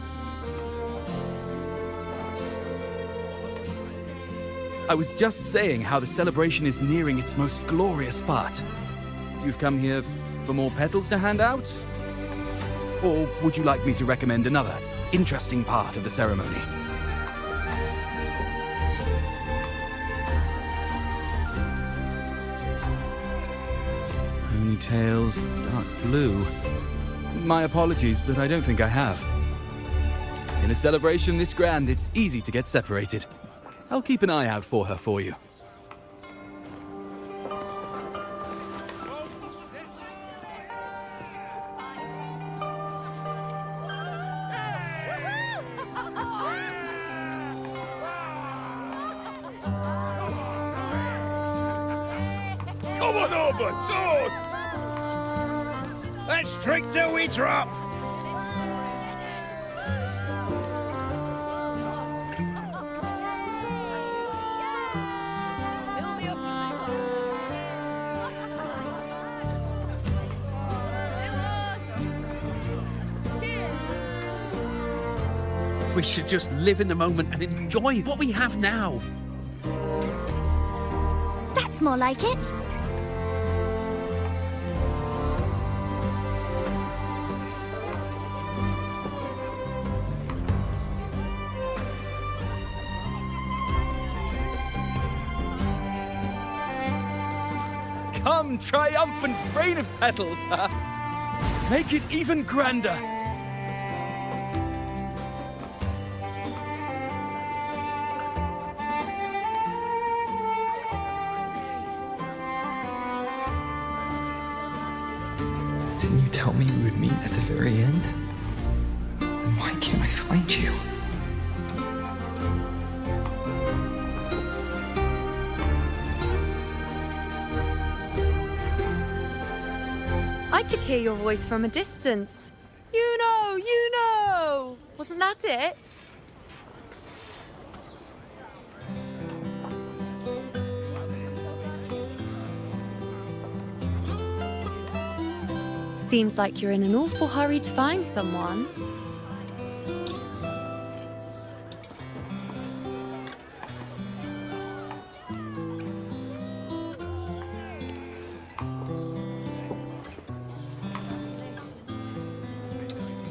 I was just saying how the celebration is nearing its most glorious part. You've come here for more petals to hand out? Or would you like me to recommend another interesting part of the ceremony? Ponytails, dark blue. My apologies, but I don't think I have. In a celebration this grand, it's easy to get separated. I'll keep an eye out for her for you.
Come on over, toast! Let's drink till we drop!
We should just live in the moment and enjoy what we have now.
That's more like it.
Come, triumphant rain of petals, huh? Make it even grander.
Didn't you tell me we would meet at the very end? Then why can't I find you?
I could hear your voice from a distance. You know, you know! Wasn't that it? Seems like you're in an awful hurry to find someone.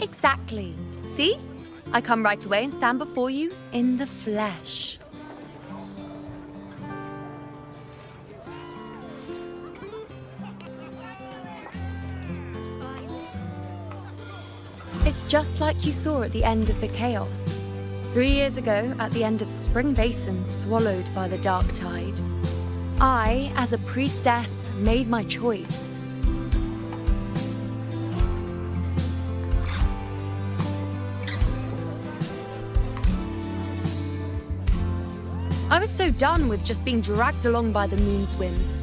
Exactly. See? I come right away and stand before you in the flesh. It's just like you saw at the end of the chaos. 3 years ago, at the end of the spring basin swallowed by the dark tide, I, as a priestess, made my choice. I was so done with just being dragged along by the moon's whims.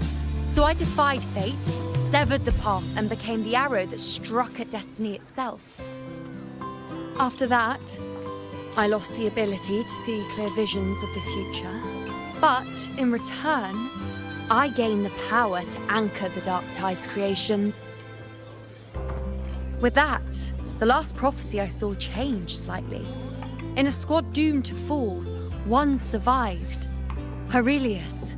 So I defied fate, severed the path, and became the arrow that struck at destiny itself. After that, I lost the ability to see clear visions of the future. But in return, I gained the power to anchor the Dark Tide's creations. With that, the last prophecy I saw changed slightly. In a squad doomed to fall, one survived. Aurelius.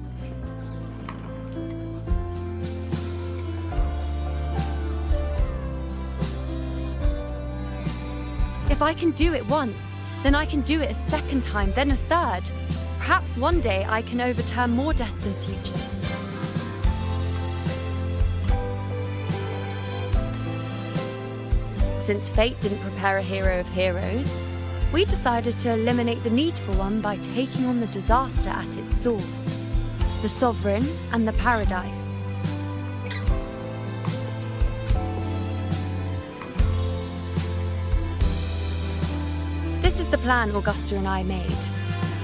If I can do it once, then I can do it a second time, then a third. Perhaps one day I can overturn more destined futures. Since fate didn't prepare a hero of heroes, we decided to eliminate the need for one by taking on the disaster at its source, the Sovereign and the Paradise. This is the plan Augusta and I made,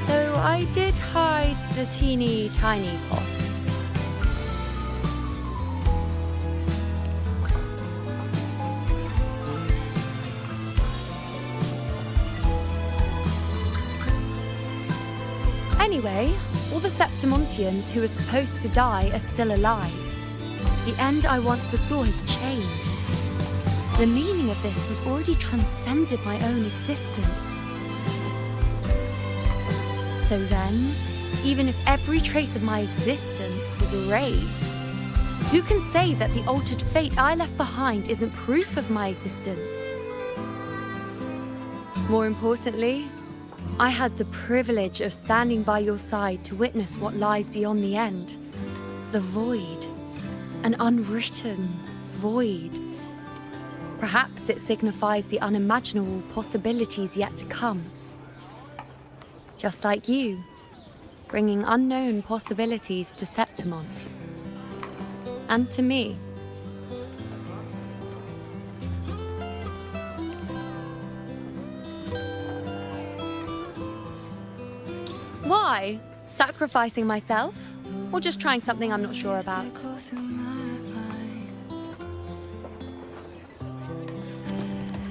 though I did hide the teeny tiny cost. Anyway, all the Septimontians who were supposed to die are still alive. The end I once foresaw has changed. The meaning of this has already transcended my own existence. So then, even if every trace of my existence was erased, who can say that the altered fate I left behind isn't proof of my existence? More importantly, I had the privilege of standing by your side to witness what lies beyond the end. The void. An unwritten void. Perhaps it signifies the unimaginable possibilities yet to come. Just like you, bringing unknown possibilities to Septimont. And to me. Why? Sacrificing myself? Or just trying something I'm not sure about?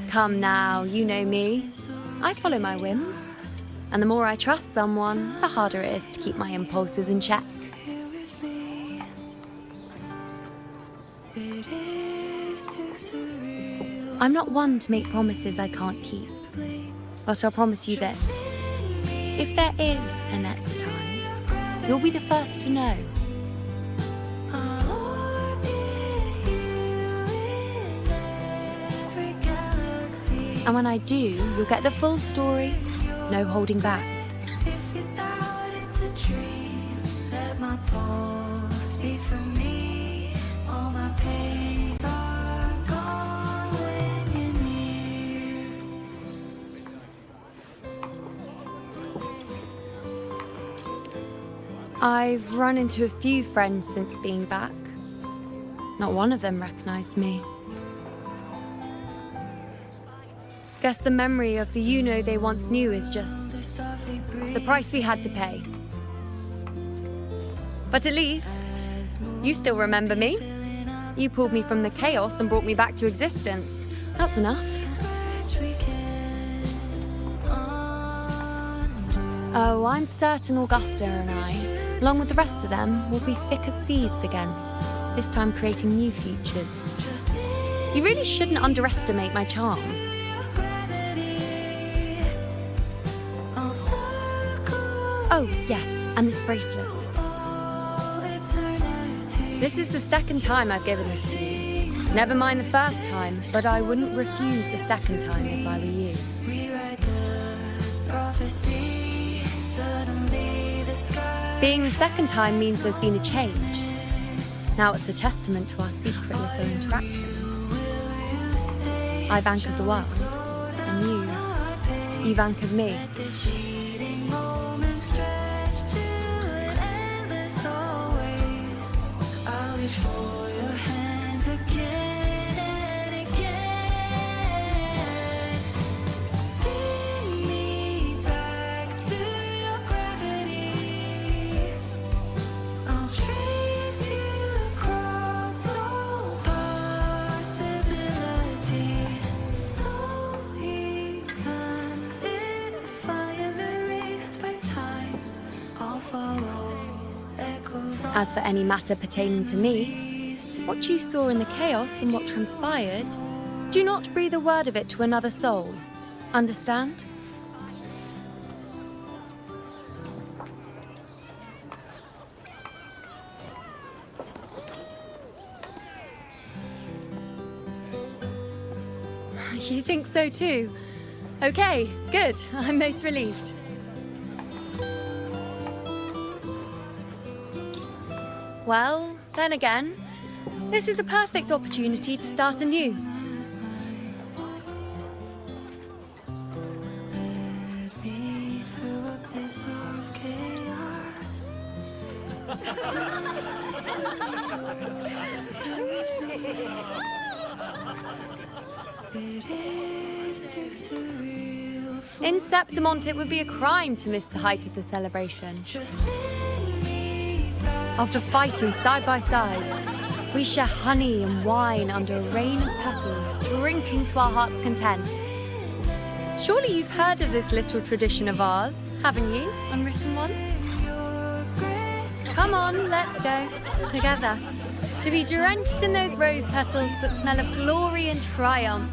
Come now, you know me. I follow my whims. And the more I trust someone, the harder it is to keep my impulses in check. I'm not one to make promises I can't keep. But I'll promise you this. If there is a next time, you'll be the first to know. And when I do, you'll get the full story, no holding back.
If you doubt it's a dream, let my pulse speak for me. All my pains are gone when you're near.
I've run into a few friends since being back. Not one of them recognized me. Guess the memory of the you-know they once knew is just the price we had to pay. But at least, you still remember me. You pulled me from the chaos and brought me back to existence. That's enough. Oh, I'm certain Augusta and I, along with the rest of them, will be thick as thieves again, this time creating new futures. You really shouldn't underestimate my charm. Oh, yes, and this bracelet. This is the second time I've given this to you. Never mind the first time, but I wouldn't refuse the second time if I were you. Being the second time means there's been a change. Now it's a testament to our secret little interaction. I've anchored the world, and you've anchored me.
For your hands again and again. Spin me back to your gravity. I'll trace you across all possibilities. So even if I am erased by time, I'll follow.
As for any matter pertaining to me, what you saw in the chaos and what transpired, do not breathe a word of it to another soul. Understand? You think so too? Okay, good. I'm most relieved. Well, then again, this is a perfect opportunity to start anew.
Me through abyss of chaos. It is too surreal for
In Septimont, it would be a crime to miss the height of the celebration. After fighting side by side, we share honey and wine under a rain of petals, drinking to our heart's content. Surely you've heard of this little tradition of ours, haven't you, Unwritten One? Come on, let's go. Together. To be drenched in those rose petals that smell of glory and triumph.